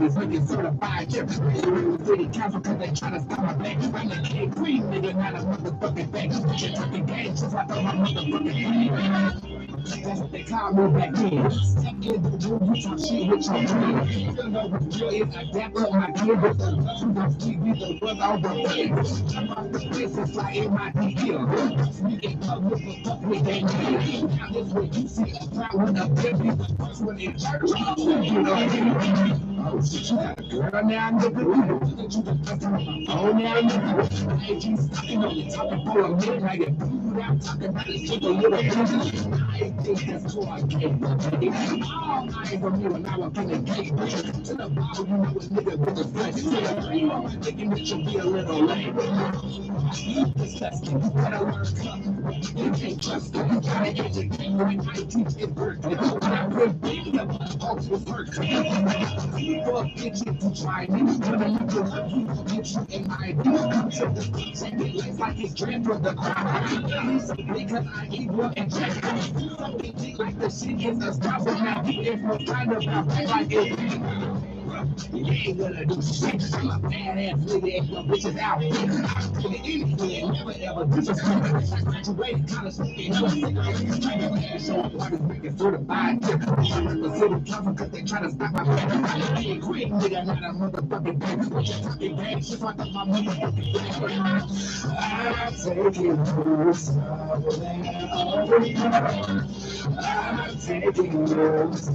is looking certified. Yeah, city council because they trying to stop my back. I'm the king queen, nigga, not a motherfucking thing. You're talking games just like my motherfucking thing. That's what they call me back then. Step in the room, you talk shit with your friend. You don't know what's real is I dap up my kid, but the love you don't see me, the brother on the way. I'm off the place, it's like in my DL. You get up with the fuck with that man. Now this way you see a crowd with a baby, the first one in church. You know, oh shit, you got a girl now, nigga. You the first time on my phone now, nigga. I ain't just talking on you, talking for a minute. Now you're booed out, talking about this chick a little bitch. I think that's who I get. All eyes on you and I was finna gate. To the bottle, you know a nigga with the flesh. To the dream, I'm thinking that you'll be a little lame. Disgusting, you gotta learn tough. You can't trust them, you gotta educate. When I teach it work, when I put baby up, folks will work. Fuck bitches to try me. When I look at you, I'll get you in my idea. Come to the beach and it looks like it's dread for the crowd. Because I eat well and check. So easy like the shit is a stop with now. If we're trying to bounce back like it. You ain't gonna do shit. I'm a badass nigga and your bitches out. I'm anything, never ever disrespect. I graduated college and no cigarettes. Trying to ass on parties, making certified. I'm the city council because they trying to stop my back. I ain't quit, nigga, not a motherfucking bank. What you talking bad shit like my motherfucking bank. I'm taking moves. I'm taking moves.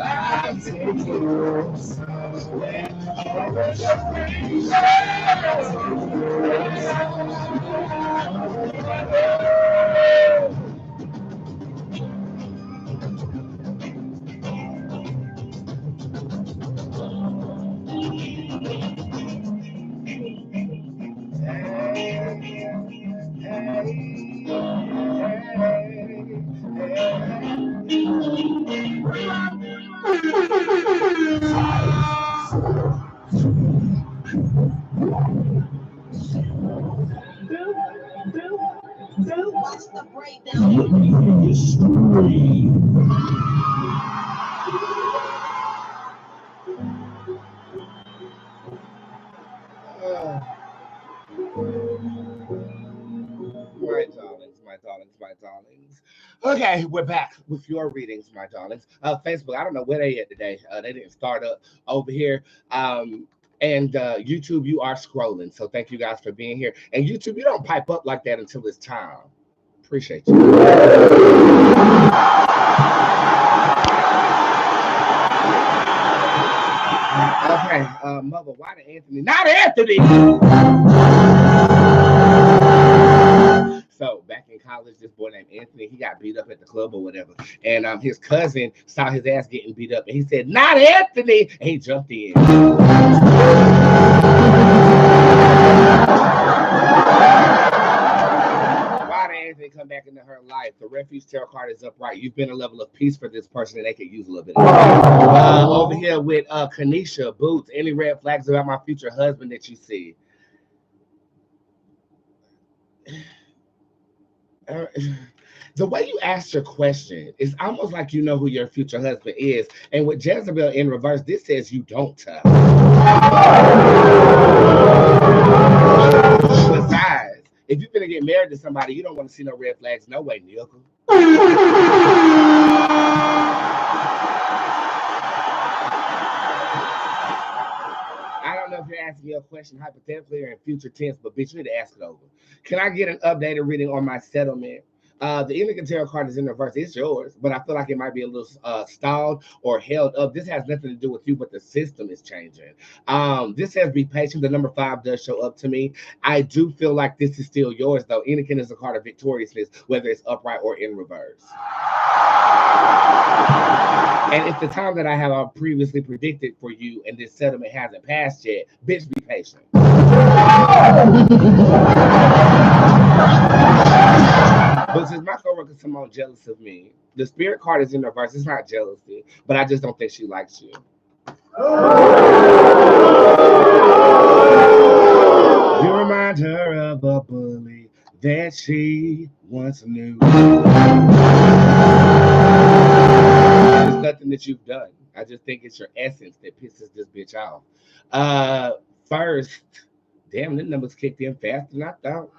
I'm taking you somewhere over
Watch the breakdown.
My darlings. Okay, we're back with your readings, my darlings. Facebook, I don't know where they at today. They didn't start up over here. And YouTube, you are scrolling. So thank you guys for being here. And YouTube, you don't pipe up like that until it's time. Appreciate you. Okay, mother, why did Anthony? Not Anthony! So back in college, this boy named Anthony, he got beat up at the club or whatever. And his cousin saw his ass getting beat up and he said, "Not Anthony!" And he jumped in. Why did Anthony come back into her life? The refuge tarot card is upright. You've been a level of peace for this person and they could use a little bit of it. Over here with Kanisha Bootz, any red flags about my future husband that you see? The way you asked your question is almost like you know who your future husband is. And with Jezebel in reverse, this says you don't tell. Besides, if you're going to get married to somebody, you don't want to see no red flags. No way, Neil. I don't know if you're asking me a question hypothetically or in future tense, but bitch, you need to ask it over. Can I get an updated reading on my settlement? The Indian tarot card is in reverse. It's yours, but I feel like it might be a little stalled or held up. This has nothing to do with you, but the system is changing. This says be patient. The number 5 does show up to me. I do feel like this is still yours, though. Anakin is a card of victoriousness, whether it's upright or in reverse. And it's the time that I have previously predicted for you, and this settlement hasn't passed yet. Bitch, be patient. But since my coworker is somehow jealous of me, the spirit card is in reverse. It's not jealousy, but I just don't think she likes you. You remind her of a bully that she once knew. It's nothing that you've done. I just think it's your essence that pisses this bitch off. First, damn, the numbers kicked in faster than I thought.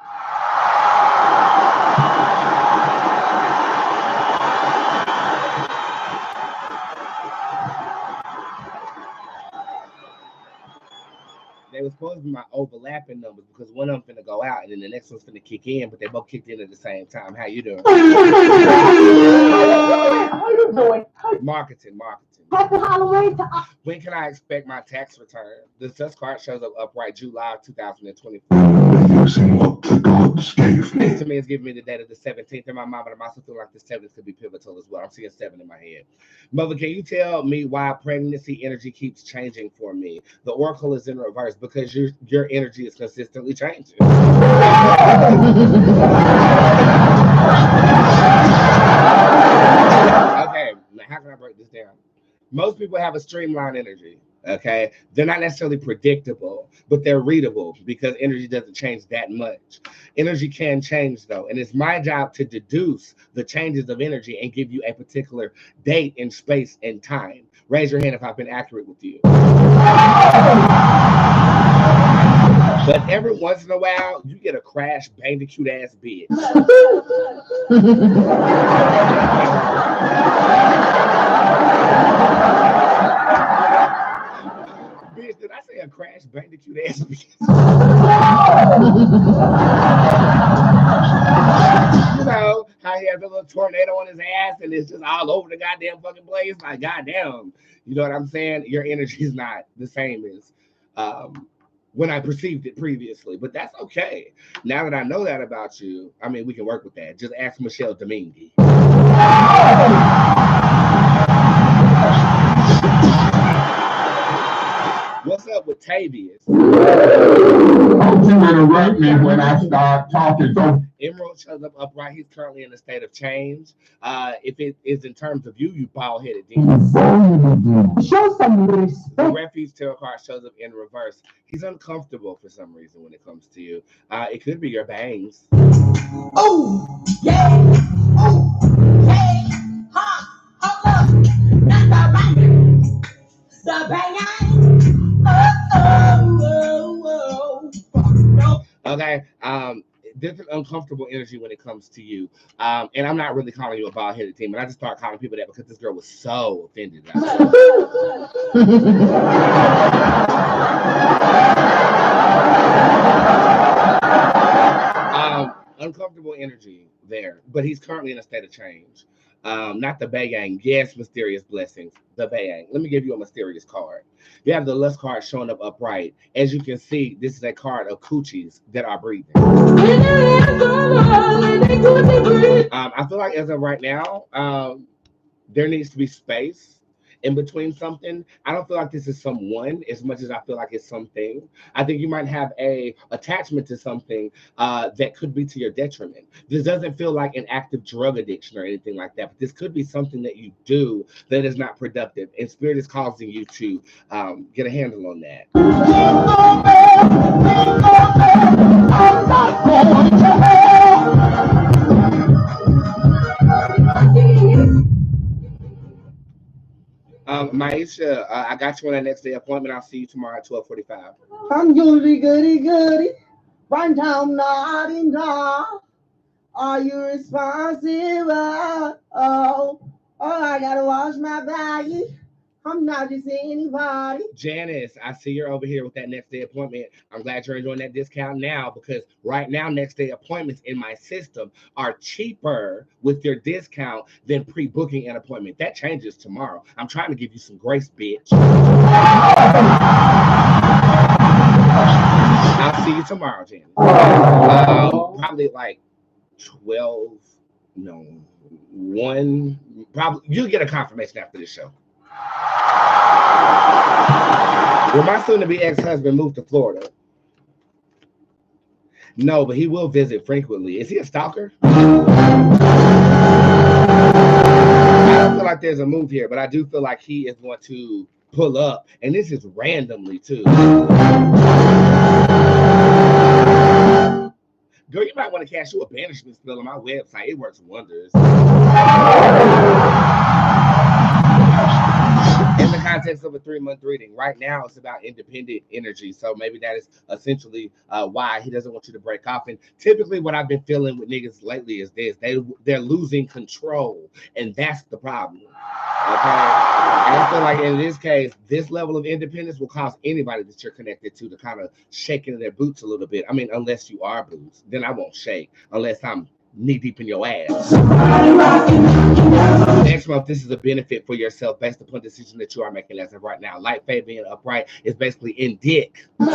They were supposed to be my overlapping numbers because one of them finna go out and then the next one's finna kick in, but they both kicked in at the same time. How you doing?
How you doing?
Marketing.
Happy Halloween.
When can I expect my tax return? The test card shows up upright July 2024.
Using what the gods gave me.
To me, it's giving me the date of the 17th in my mind, but I'm also feeling like the 7th could be pivotal as well. I'm seeing 7 in my head. Mother, can you tell me why pregnancy energy keeps changing for me? The oracle is in reverse because your energy is consistently changing. Okay, now how can I break this down? Most people have a streamlined energy. Okay, they're not necessarily predictable, but they're readable because energy doesn't change that much. Energy can change though, and it's my job to deduce the changes of energy and give you a particular date in space and time. Raise your hand if I've been accurate with you. But every once in a while, you get a Crash Bandicoot ass bitch. Bitch, did I say a Crash Bandicoot ass bitch? You know how he has a little tornado on his ass and it's just all over the goddamn fucking place? Like, goddamn. You know what I'm saying? Your energy is not the same as when I perceived it previously, but that's okay. Now that I know that about you, I mean, we can work with that. Just ask Michelle Domingue. What's up with Tavius?
Don't you interrupt me when I start talking. So
Emerald shows up upright. He's currently in a state of change. If it is in terms of you bald-headed demon.
Show some respect.
The Refuge Tarot card shows up in reverse. He's uncomfortable for some reason when it comes to you. It could be your bangs.
Oh, yeah. Oh, hey. Ha. Hold up. Not the bang. The bang.
Okay. There's an uncomfortable energy when it comes to you. And I'm not really calling you a bald-headed demon. I just start calling people that because this girl was so offended. Uncomfortable energy there, but he's currently in a state of change. Not the Bayang. Yes, mysterious blessings. The Bayang. Let me give you a mysterious card. You have the lust card showing up upright. As you can see, this is a card of coochies that are breathing. I feel like as of right now, there needs to be space in between something. I don't feel like this is someone as much as I feel like it's something. I think you might have a attachment to something that could be to your detriment. This doesn't feel like an active drug addiction or anything like that, but this could be something that you do that is not productive, and Spirit is causing you to get a handle on that. Maisha, I got you on that next day appointment. I'll see you tomorrow at 12:45.
I'm goody. Right now, I'm not enough. Are you responsible? Oh, I gotta wash my body. I'm not just anybody.
Janice, I see you're over here with that next day appointment. I'm glad you're enjoying that discount now because right now, next day appointments in my system are cheaper with your discount than pre-booking an appointment. That changes tomorrow. I'm trying to give you some grace, bitch. I'll see you tomorrow, Janice. Probably like 12, no, 1. Probably you'll get a confirmation after this show. Will my soon-to-be ex-husband move to Florida? No, but he will visit frequently. Is he a stalker? I don't feel like there's a move here, but I do feel like he is going to pull up, and this is randomly too. Girl, you might want to cast you a banishment spell on my website. It works wonders. the context of a 3-month reading. Right now, it's about independent energy. So maybe that is essentially why he doesn't want you to break off. And typically, what I've been feeling with niggas lately is this: they're losing control, and that's the problem. Okay, and I feel like in this case, this level of independence will cause anybody that you're connected to kind of shake into their boots a little bit. I mean, unless you are Boots, then I won't shake unless I'm knee deep in your ass. Next month, this is a benefit for yourself based upon the decision that you are making as of right now. Light fade being upright is basically in dick. It's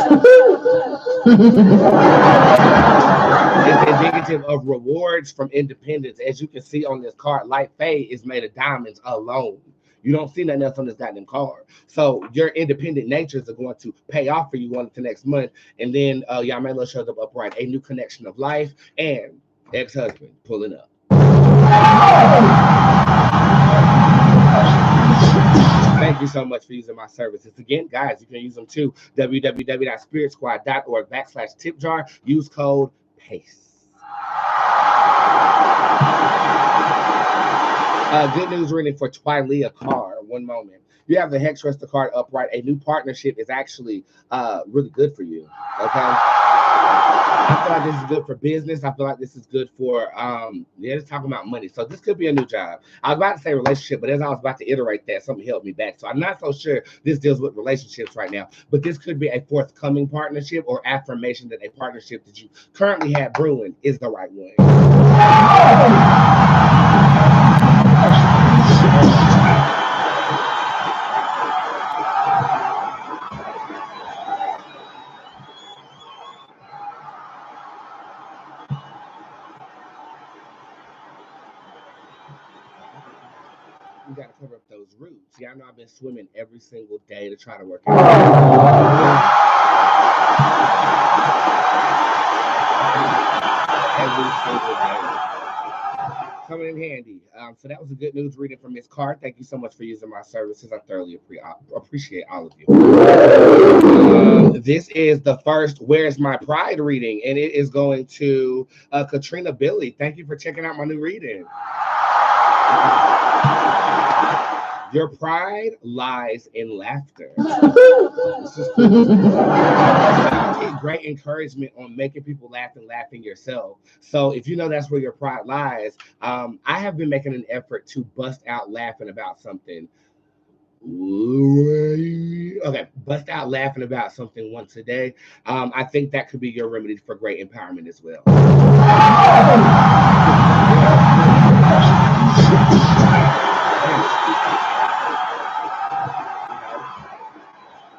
indicative of rewards from independence. As you can see on this card, light fade is made of diamonds alone. You don't see nothing else on this goddamn card. So your independent natures are going to pay off for you on to next month. And then Yamela shows up upright, a new connection of life, and ex-husband pulling up. Thank you so much for using my services. Again, guys, you can use them too. www.spiritsquad.org/tipjar. Use code PACE. Good news reading for Twylia Carr. One moment. You have the Hex Rester card upright. A new partnership is actually really good for you. Okay. I feel like this is good for business. I feel like this is good for it's talking about money. So this could be a new job. I was about to say relationship, but as I was about to iterate that, something held me back. So I'm not so sure this deals with relationships right now, but this could be a forthcoming partnership or affirmation that a partnership that you currently have brewing is the right one. We got to cover up those roots. Y'all know I've been swimming every single day to try to work out. Every single day. Coming in handy. So that was a good news reading from Miss Carr. Thank you so much for using my services. I thoroughly appreciate all of you. This is the first Where's My Pride reading, and it is going to Katrina Billy. Thank you for checking out my new reading. Your pride lies in laughter. You get great encouragement on making people laugh and laughing yourself. So if you know that's where your pride lies, I have been making an effort to bust out laughing about something. Okay, bust out laughing about something once a day. I think that could be your remedy for great empowerment as well.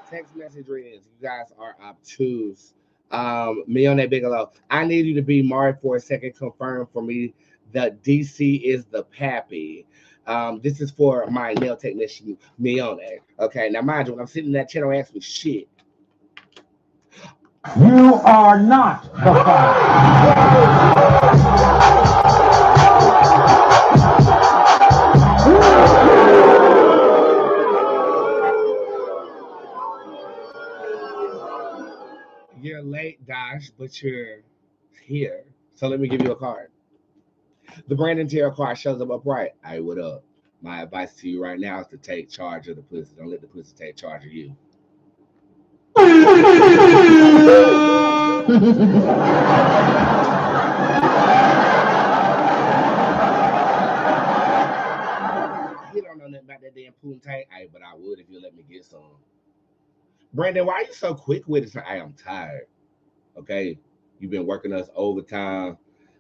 Text message readings. You guys are obtuse. Mione Bigelow. I need you to be Mari for a second. Confirm for me that DC is the pappy. This is for my nail technician, Mione. Okay, now mind you, when I'm sitting in that chair, don't ask me shit.
You are not the
You're late, Dash, but you're here. So let me give you a card. The Brandon Tarot card shows up upright. Hey, what up? My advice to you right now is to take charge of the pussy. Don't let the pussy take charge of you. You don't know nothing about that damn poontang. Hey, but I would if you let me get some. Brandon, why are you so quick with it? Hey, I'm tired. Okay, you've been working us overtime.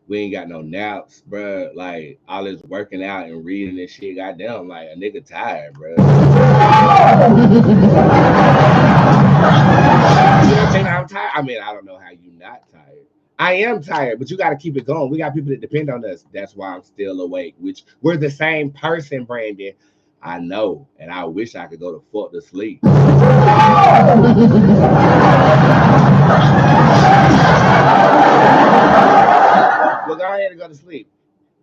We ain't got no naps, bro. Like all this working out and reading and shit. Goddamn, like a nigga tired, bro. You think I'm tired? I mean, I don't know how you not tired. I am tired, but you got to keep it going. We got people that depend on us. That's why I'm still awake. Which we're the same person, Brandon. I know, and I wish I could go to fuck to sleep. Well, go ahead and go to sleep.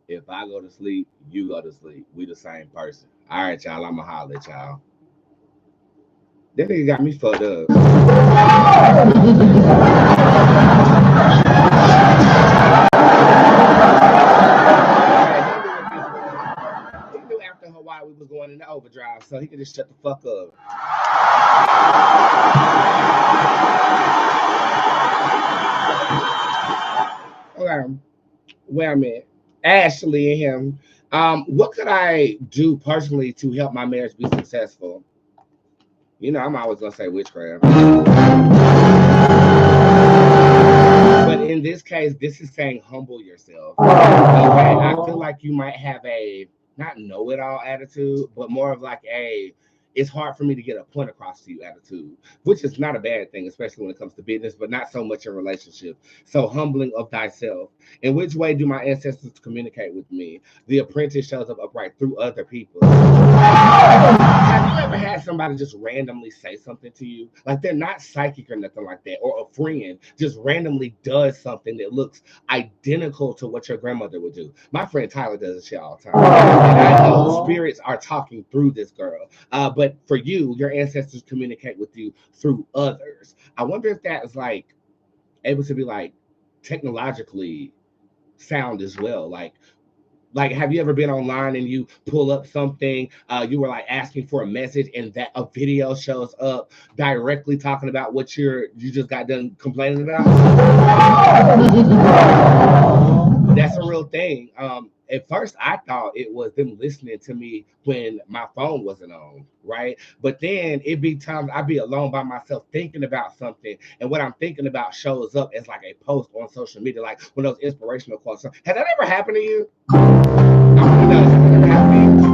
If I go to sleep, you go to sleep. We the same person. All right, y'all. I'ma holler at y'all. That nigga got me fucked up. He knew after Hawaii we was going into overdrive. So so he can just shut the fuck up. Okay, where I'm at. Ashley and him. What could I do personally to help my marriage be successful? You know, I'm always gonna say witchcraft. But in this case, this is saying humble yourself. Okay, I feel like you might have a not know-it-all attitude, but more of like a it's hard for me to get a point across to you attitude, which is not a bad thing, especially when it comes to business, but not so much in relationship. So humbling of thyself. In which way do my ancestors communicate with me? The apprentice shows up upright through other people. Have you ever had somebody just randomly say something to you? Like they're not psychic or nothing like that, or a friend just randomly does something that looks identical to what your grandmother would do. My friend Tyler does this shit all the time. And I know spirits are talking through this girl. But for you, your ancestors communicate with you through others. I wonder if that is like able to be like technologically sound as well. Like have you ever been online and you pull up something, you were like asking for a message and that a video shows up directly talking about what you just got done complaining about? That's a real thing. At first I thought it was them listening to me when my phone wasn't on, right? But then it be times I'd be alone by myself thinking about something, and what I'm thinking about shows up as like a post on social media, like one of those inspirational quotes. Has that ever happened to you? I want to know, has that ever happened to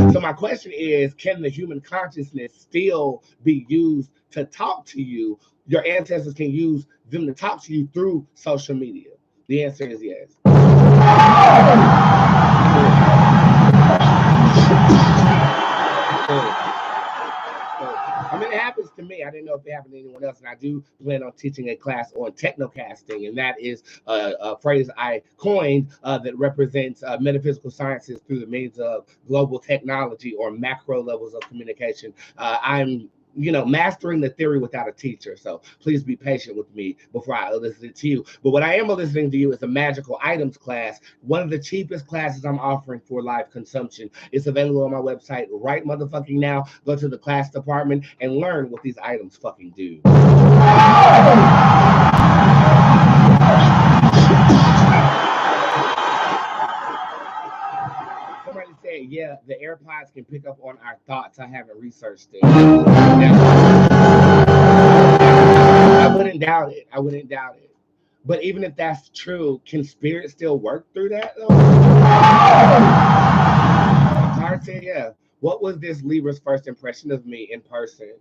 you? So my question is, can the human consciousness still be used to talk to you? Your ancestors can use them to talk to you through social media. The answer is yes. I mean, it happens to me. I didn't know if it happened to anyone else, and I do plan on teaching a class on technocasting, and that is a phrase I coined that represents metaphysical sciences through the means of global technology or macro levels of communication. I'm mastering the theory without a teacher. So please be patient with me before I elicit it to you. But what I am eliciting to you is a magical items class, one of the cheapest classes I'm offering for live consumption. It's available on my website right motherfucking now. Go to the class department and learn what these items fucking do. Somebody said, yeah, the AirPods can pick up on our thoughts. I haven't researched it. I wouldn't doubt it. But even if that's true, can spirit still work through that though? Hard to, yeah. What was this Libra's first impression of me in person?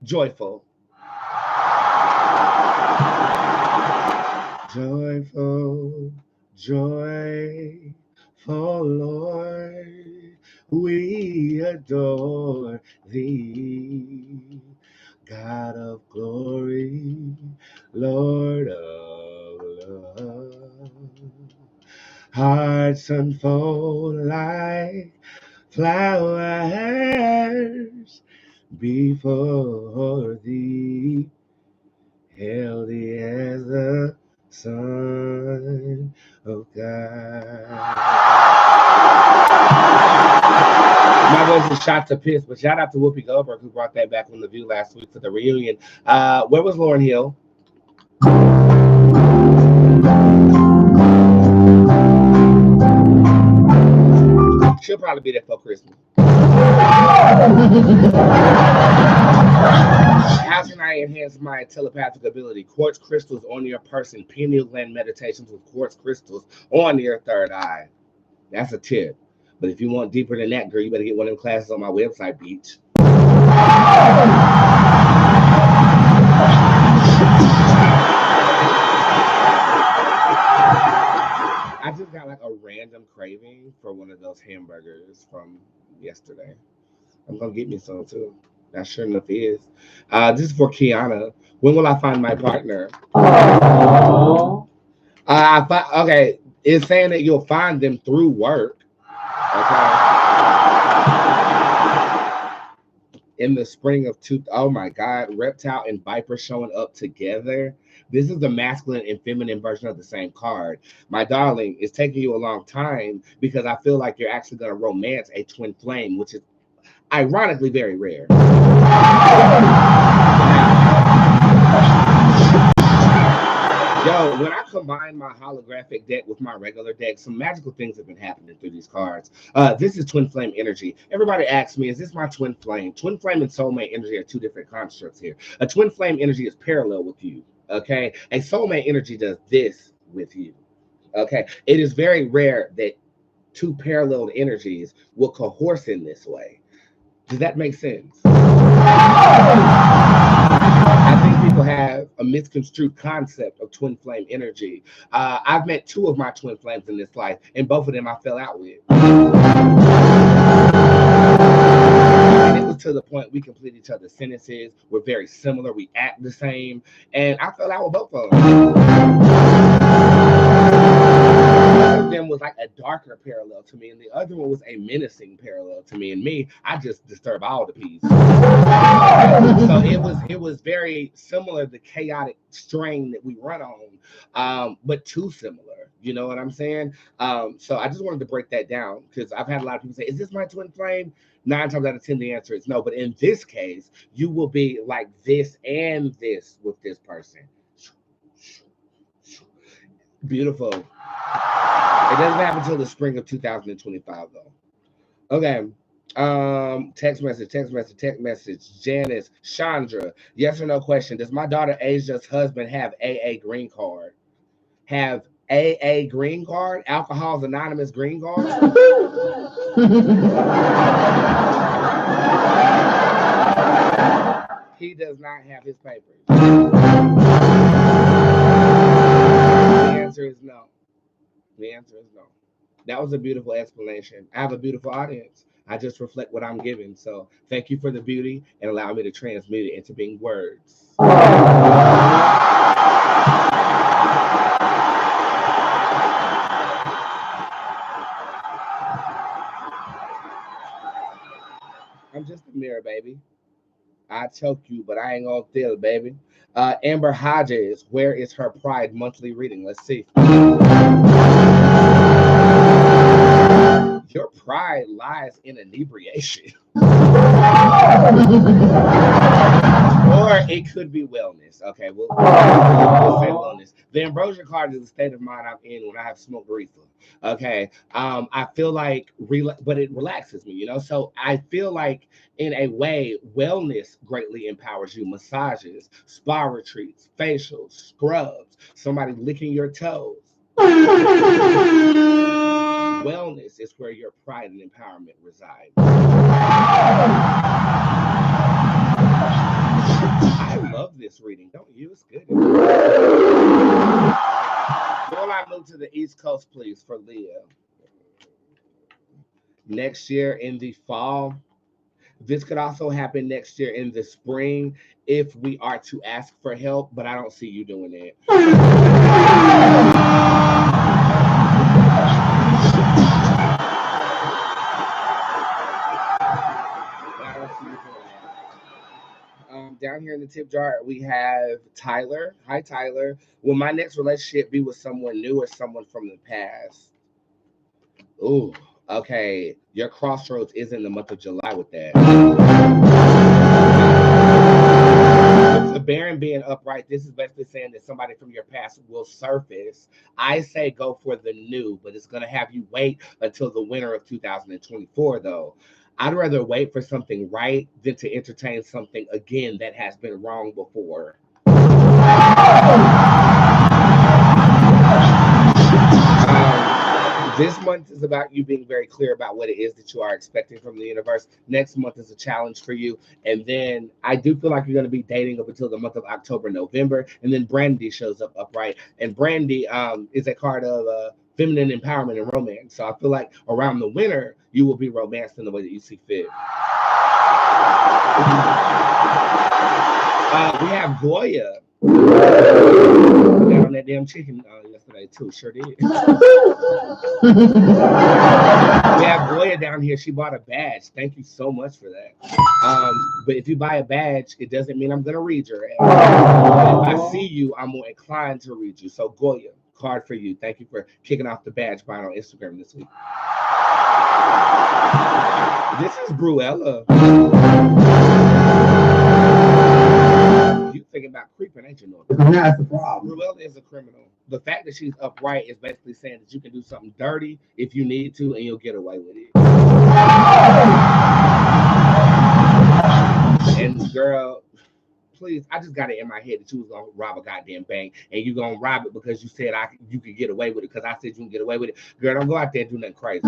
Joyful. Joyful, joyful Lord, we adore thee. God of glory, Lord of love. Hearts unfold like flowers before thee, healthy as the Son of God. My voice is shot to piss, but shout out to Whoopi Goldberg who brought that back on The View last week for the reunion. Where was Lauryn Hill? She'll probably be there for Christmas. How can I enhance my telepathic ability? Quartz crystals on your person. Pineal gland meditations with quartz crystals on your third eye. That's a tip. But if you want deeper than that, girl, you better get one of them classes on my website, Beach. I just got like a random craving for one of those hamburgers from yesterday. I'm going to get me some too. That sure enough is. This is for Kiana. When will I find my partner? Okay, it's saying that you'll find them through work. Okay. in the spring of oh my God, Reptile and Viper showing up together. This is the masculine and feminine version of the same card. My darling, it's taking you a long time because I feel like you're actually going to romance a twin flame, which is ironically very rare. Yo, when I combine my holographic deck with my regular deck, some magical things have been happening through these cards. This is twin flame energy. Everybody asks me, is this my twin flame? Twin flame and soulmate energy are two different constructs here. A twin flame energy is parallel with you, okay? A soulmate energy does this with you, okay? It is very rare that two parallel energies will cohorse in this way. Does that make sense? I think people have a misconstrued concept of twin flame energy. I've met two of my twin flames in this life, and both of them I fell out with. And it was to the point we complete each other's sentences. We're very similar. We act the same. And I fell out with both of them. One of them was like a darker parallel to me, and the other one was a menacing parallel to me. And me, I just disturb all the peace. So it was very similar, the chaotic strain that we run on, but too similar. You know what I'm saying? So I just wanted to break that down because I've had a lot of people say, "Is this my twin flame?" 9 times out of 10, the answer is no. But in this case, you will be like this and this with this person. Beautiful. It doesn't happen until the spring of 2025, though. Okay. Text message. Janice, Chandra, yes or no question. Does my daughter Asia's husband have AA green card? Have AA green card? Alcohol's Anonymous green card? He does not have his papers. The answer is no. The answer is no. That was a beautiful explanation. I have a beautiful audience. I just reflect what I'm given. So thank you for the beauty and allow me to transmute it into being words. I'm just a mirror, baby. I choke you, but I ain't gonna tell, baby. Amber Hodges, where is her Pride monthly reading? Let's see. Your pride lies in inebriation. Or it could be wellness. Okay, we'll say wellness. The ambrosia card is the state of mind I'm in when I have smoked reefer. Okay, I feel like, but it relaxes me, you know? So I feel like, in a way, wellness greatly empowers you. Massages, spa retreats, facials, scrubs, somebody licking your toes. Wellness is where your pride and empowerment reside. I love this reading, don't you? It's good. Will I move to the East Coast, please, for Leah? Next year in the fall. This could also happen next year in the spring if we are to ask for help, but I don't see you doing it. Down here in the tip jar, we have Tyler. Hi, Tyler. Will my next relationship be with someone new or someone from the past? Ooh, okay. Your crossroads is in the month of July with that. With the Baron being upright, this is basically saying that somebody from your past will surface. I say go for the new, but it's going to have you wait until the winter of 2024, though. I'd rather wait for something right than to entertain something again that has been wrong before. This month is about you being very clear about what it is that you are expecting from the universe. Next month is a challenge for you. And then I do feel like you're going to be dating up until the month of October, November. And then Brandy shows up upright. And Brandy is a card of feminine empowerment and romance. So I feel like around the winter, you will be romanced in the way that you see fit. We have Goya down at that damn chicken yesterday too. Sure did. We have Goya down here. She bought a badge. Thank you so much for that. But if you buy a badge, it doesn't mean I'm gonna read your ass. If I see you, I'm more inclined to read you. So Goya, card for you. Thank you for kicking off the badge buying on Instagram this week. This is Bruella. You thinking about creeping, ain't you, Norman?
That's the problem.
Bruella is a criminal. The fact that she's upright is basically saying that you can do something dirty if you need to, and you'll get away with it. And girl, please, I just got it in my head that you was gonna rob a goddamn bank, and you gonna rob it because you said you could get away with it. Because I said you can get away with it. Girl, don't go out there and do nothing crazy.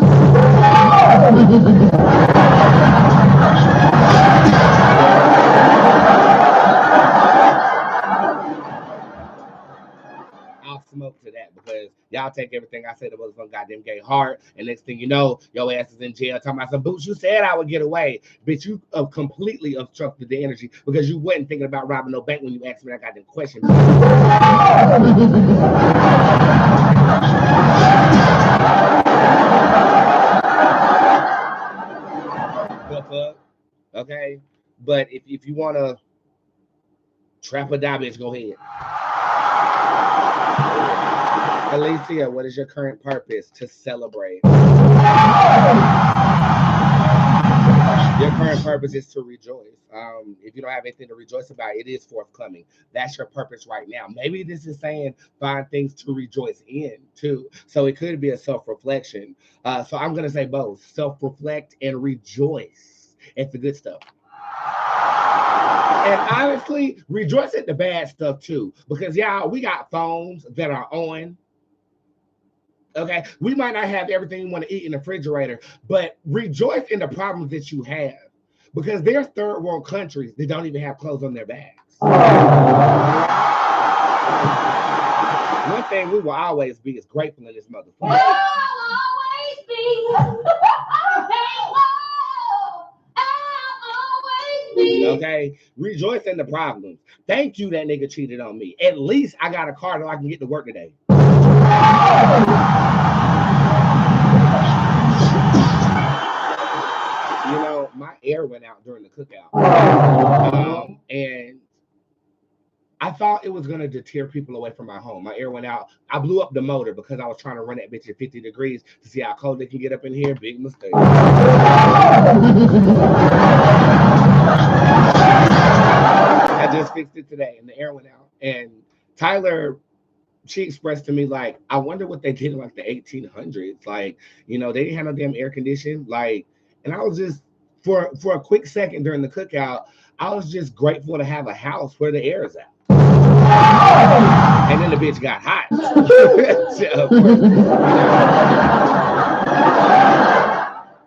I'll smoke to that because y'all take everything I said about some goddamn gay hard, and next thing you know, your ass is in jail talking about some Boots. You said I would get away, bitch. You completely obstructed the energy because you wasn't thinking about robbing no bank when you asked me that goddamn question. Okay, but if you want to trap or die, bitch, go ahead. Alicia, what is your current purpose? To celebrate. Your current purpose is to rejoice. If you don't have anything to rejoice about, it is forthcoming. That's your purpose right now. Maybe this is saying find things to rejoice in too. So it could be a self-reflection. So I'm gonna say both: self-reflect and rejoice at the good stuff. And honestly, rejoice at the bad stuff too, because y'all, we got phones that are on. Okay, we might not have everything you want to eat in the refrigerator, but rejoice in the problems that you have, because there's third world countries that don't even have clothes on their bags. One thing we will always be is grateful in this motherfucker.
We'll always be.
Okay, rejoice in the problems. Thank you that nigga cheated on me. At least I got a car so I can get to work today. You know, my air went out during the cookout. And I thought it was going to deter people away from my home. My air went out. I blew up the motor because I was trying to run that bitch at 50 degrees to see how cold they can get up in here. Big mistake. I just fixed it today and the air went out. And Tyler, she expressed to me, like, I wonder what they did in like the 1800s. Like, you know, they didn't have no damn air conditioning. Like, and I was just, for a quick second during the cookout, I was just grateful to have a house where the air is out. And then the bitch got hot. So,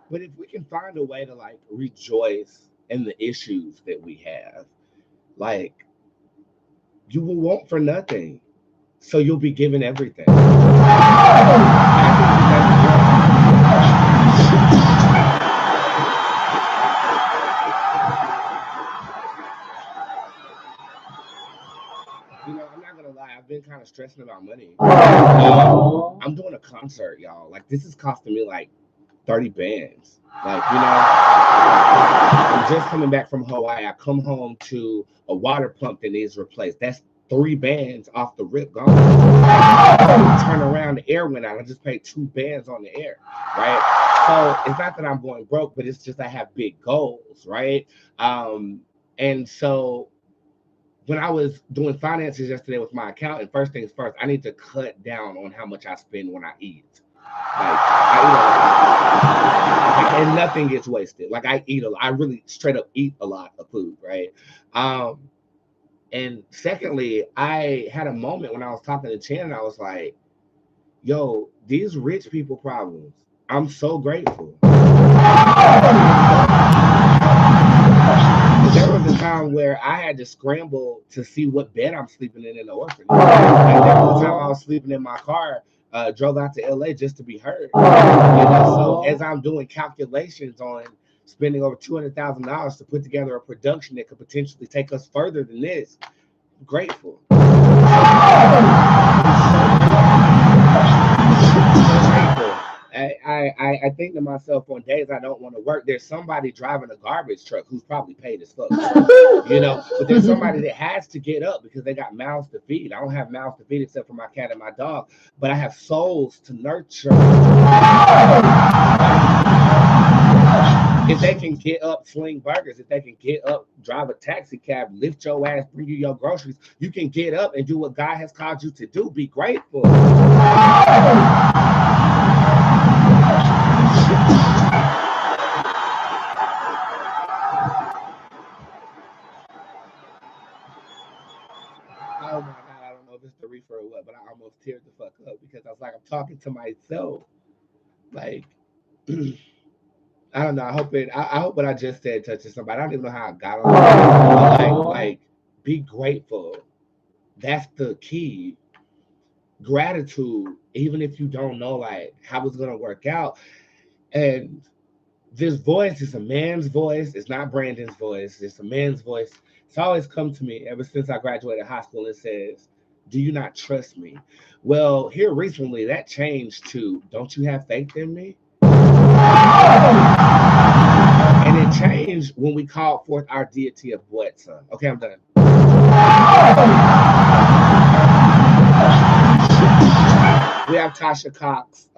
but if we can find a way to like rejoice in the issues that we have, like, you will want for nothing, so you'll be given everything. I've been kind of stressing about money. I'm doing a concert, y'all. Like, this is costing me like 30 bands. Like, you know, I'm just coming back from Hawaii. I come home to a water pump that needs replaced. That's 3 bands off the rip gone. Turn around, the air went out. I just paid 2 bands on the air, right? So it's not that I'm going broke, but it's just I have big goals, right? And so when I was doing finances yesterday with my accountant, first things first, I need to cut down on how much I spend when I eat. Like, I eat a lot. And nothing gets wasted. Like, I eat a lot. I really straight up eat a lot of food, right? And secondly, I had a moment when I was talking to Chan, and I was like, yo, these rich people problems, I'm so grateful. There was a time where I had to scramble to see what bed I'm sleeping in the orphanage. Like, there was a time I was sleeping in my car, drove out to LA just to be heard. You know, so as I'm doing calculations on spending over $200,000 to put together a production that could potentially take us further than this, I'm grateful. I think to myself on days I don't want to work, there's somebody driving a garbage truck who's probably paid as fuck, you know, but there's somebody that has to get up because they got mouths to feed. I don't have mouths to feed except for my cat and my dog, but I have souls to nurture. If they can get up, sling burgers, if they can get up, drive a taxi cab, lift your ass, bring you your groceries, you can get up and do what God has called you to do. Be grateful. Oh my God, I don't know if it's the reefer or what, but I almost teared the fuck up because I was like, I'm talking to myself. Like, I don't know. I hope what I just said touches somebody. I don't even know how I got on that. Like, be grateful. That's the key. Gratitude, even if you don't know like how it's gonna work out. And this voice is a man's voice. It's not Brandon's voice. It's a man's voice. It's always come to me ever since I graduated high school. It says, do you not trust me? Well, here recently that changed to, don't you have faith in me? And it changed when we called forth our deity of Bootzé. Okay, I'm done. We have Tasha Cox,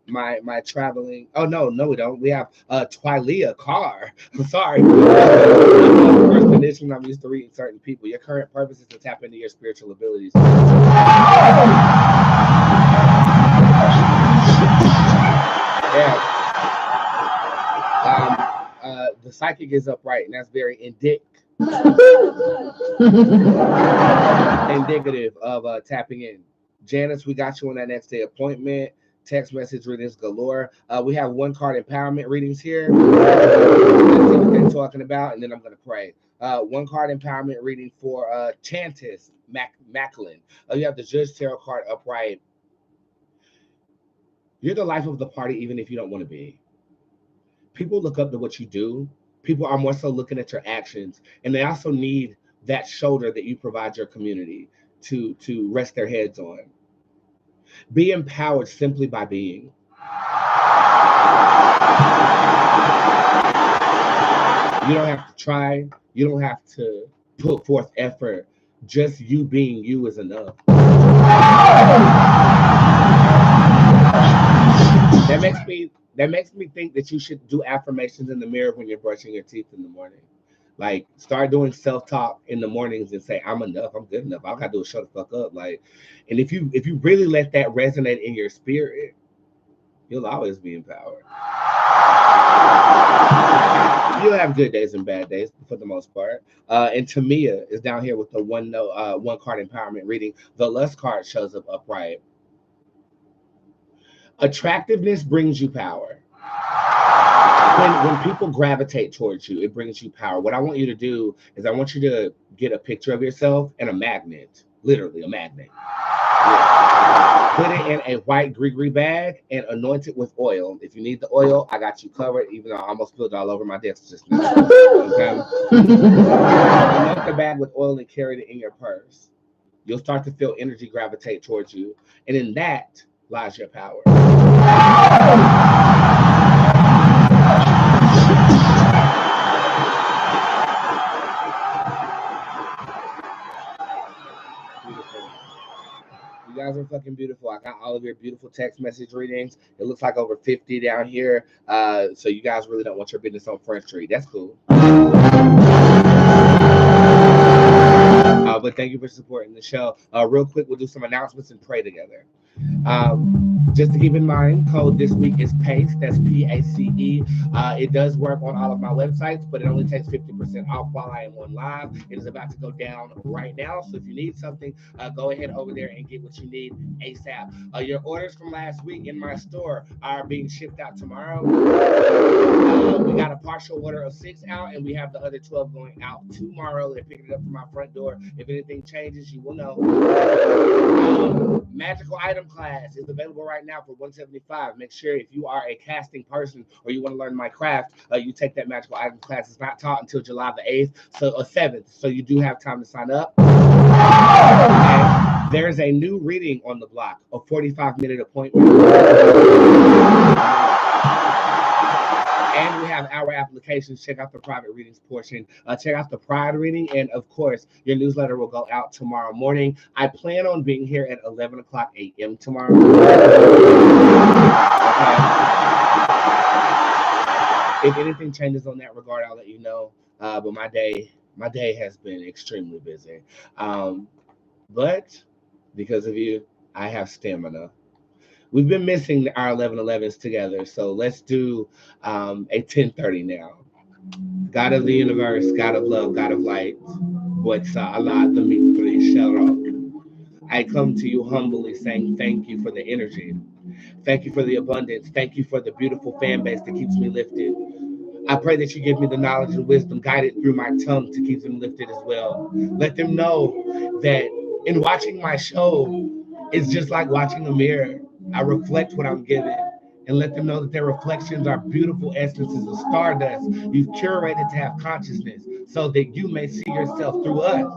my traveling. Oh no, we don't. We have Twylia Carr. I'm sorry. First condition I'm used to reading certain people. Your current purpose is to tap into your spiritual abilities. Yeah. The psychic is upright, and that's very indicative of tapping in. Janice, we got you on that next day appointment. Text message readings galore. We have one card empowerment readings here. Let's see what they're talking about, and then I'm going to pray. One card empowerment reading for Chantis Macklin. You have the Judge Tarot card upright. You're the life of the party, even if you don't want to be. People look up to what you do. People are more so looking at your actions, and they also need that shoulder that you provide your community to rest their heads on. Be empowered simply by being. You don't have to try. You don't have to put forth effort. Just you being you is enough. That makes me think that you should do affirmations in the mirror when you're brushing your teeth in the morning. Like, start doing self-talk in the mornings and say, I'm enough, I'm good enough. All I gotta do is shut the fuck up. Like, and if you really let that resonate in your spirit, you'll always be empowered. You'll have good days and bad days for the most part. And Tamia is down here with the one card empowerment reading. The lust card shows up upright. Attractiveness brings you power. When people gravitate towards you, it brings you power. What I want you to do is I want you to get a picture of yourself and a magnet, literally a magnet. Yeah. Put it in a white gree bag and anoint it with oil. If you need the oil, I got you covered, even though I almost spilled all over my desk just now. Okay? Anoint the bag with oil and carry it in your purse. You'll start to feel energy gravitate towards you. And in that lies your power. You guys are fucking beautiful. I got all of your beautiful text message readings. It looks like over 50 down here. So you guys really don't want your business on Front Street. That's cool. But thank you for supporting the show. Real quick, we'll do some announcements and pray together. Just to keep in mind, code this week is PACE. That's PACE. It does work on all of my websites, but it only takes 50% off while I am on live. It is about to go down right now. So if you need something, go ahead over there and get what you need ASAP. Your orders from last week in my store are being shipped out tomorrow. We got a partial order of 6 out, and we have the other 12 going out tomorrow. They're picking it up from my front door. If anything changes, you will know. Magical item class is available right now for $175. Make sure if you are a casting person or you want to learn my craft, you take that magical item class. It's not taught until July the 8th, or 7th, so you do have time to sign up. Okay. There's a new reading on the block, a 45-minute appointment. And we have our applications. Check out the private readings portion. Check out the pride reading. And of course, your newsletter will go out tomorrow morning. I plan on being here at 11 o'clock a.m. tomorrow. Okay. If anything changes on that regard, I'll let you know. But my day has been extremely busy. But because of you, I have stamina. We've been missing our 11:11s together, so let's do a 10:30 now. God of the universe, God of love, God of light, Bootzé, Allah, the Mitri, Shalom. I come to you humbly saying thank you for the energy. Thank you for the abundance. Thank you for the beautiful fan base that keeps me lifted. I pray that you give me the knowledge and wisdom guided through my tongue to keep them lifted as well. Let them know that in watching my show, it's just like watching a mirror. I reflect what I'm given and let them know that their reflections are beautiful essences of stardust you've curated to have consciousness so that you may see yourself through us.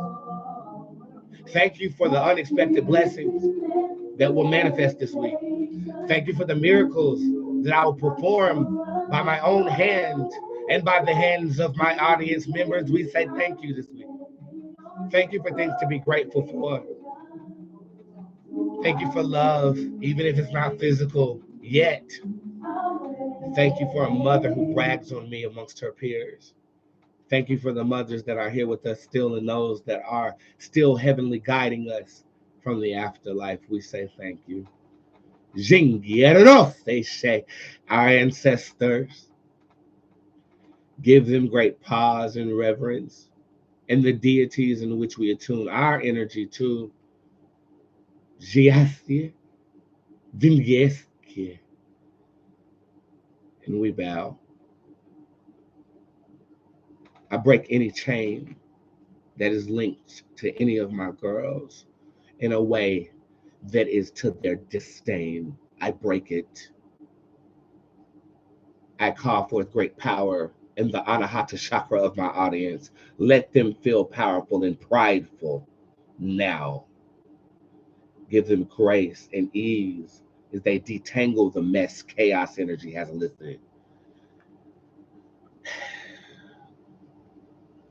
Thank you for the unexpected blessings that will manifest this week. Thank you for the miracles that I will perform by my own hand and by the hands of my audience members. We say thank you this week. Thank you for things to be grateful for. Thank you for love, even if it's not physical yet. Thank you for a mother who brags on me amongst her peers. Thank you for the mothers that are here with us still and those that are still heavenly guiding us from the afterlife. We say thank you. Jingieros, they say, our ancestors. Give them great pause and reverence, and the deities in which we attune our energy to. Jiastia, Vingeskia. And we bow. I break any chain that is linked to any of my girls in a way that is to their disdain. I break it. I call forth great power in the Anahata chakra of my audience. Let them feel powerful and prideful now. Give them grace and ease as they detangle the mess chaos energy has elicited.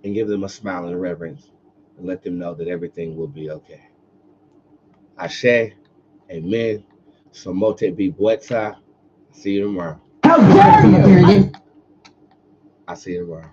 And give them a smile and reverence and let them know that everything will be okay. Ashe, amen. Somote be Bootzé. See you tomorrow.
How dare you?
I'll see you tomorrow.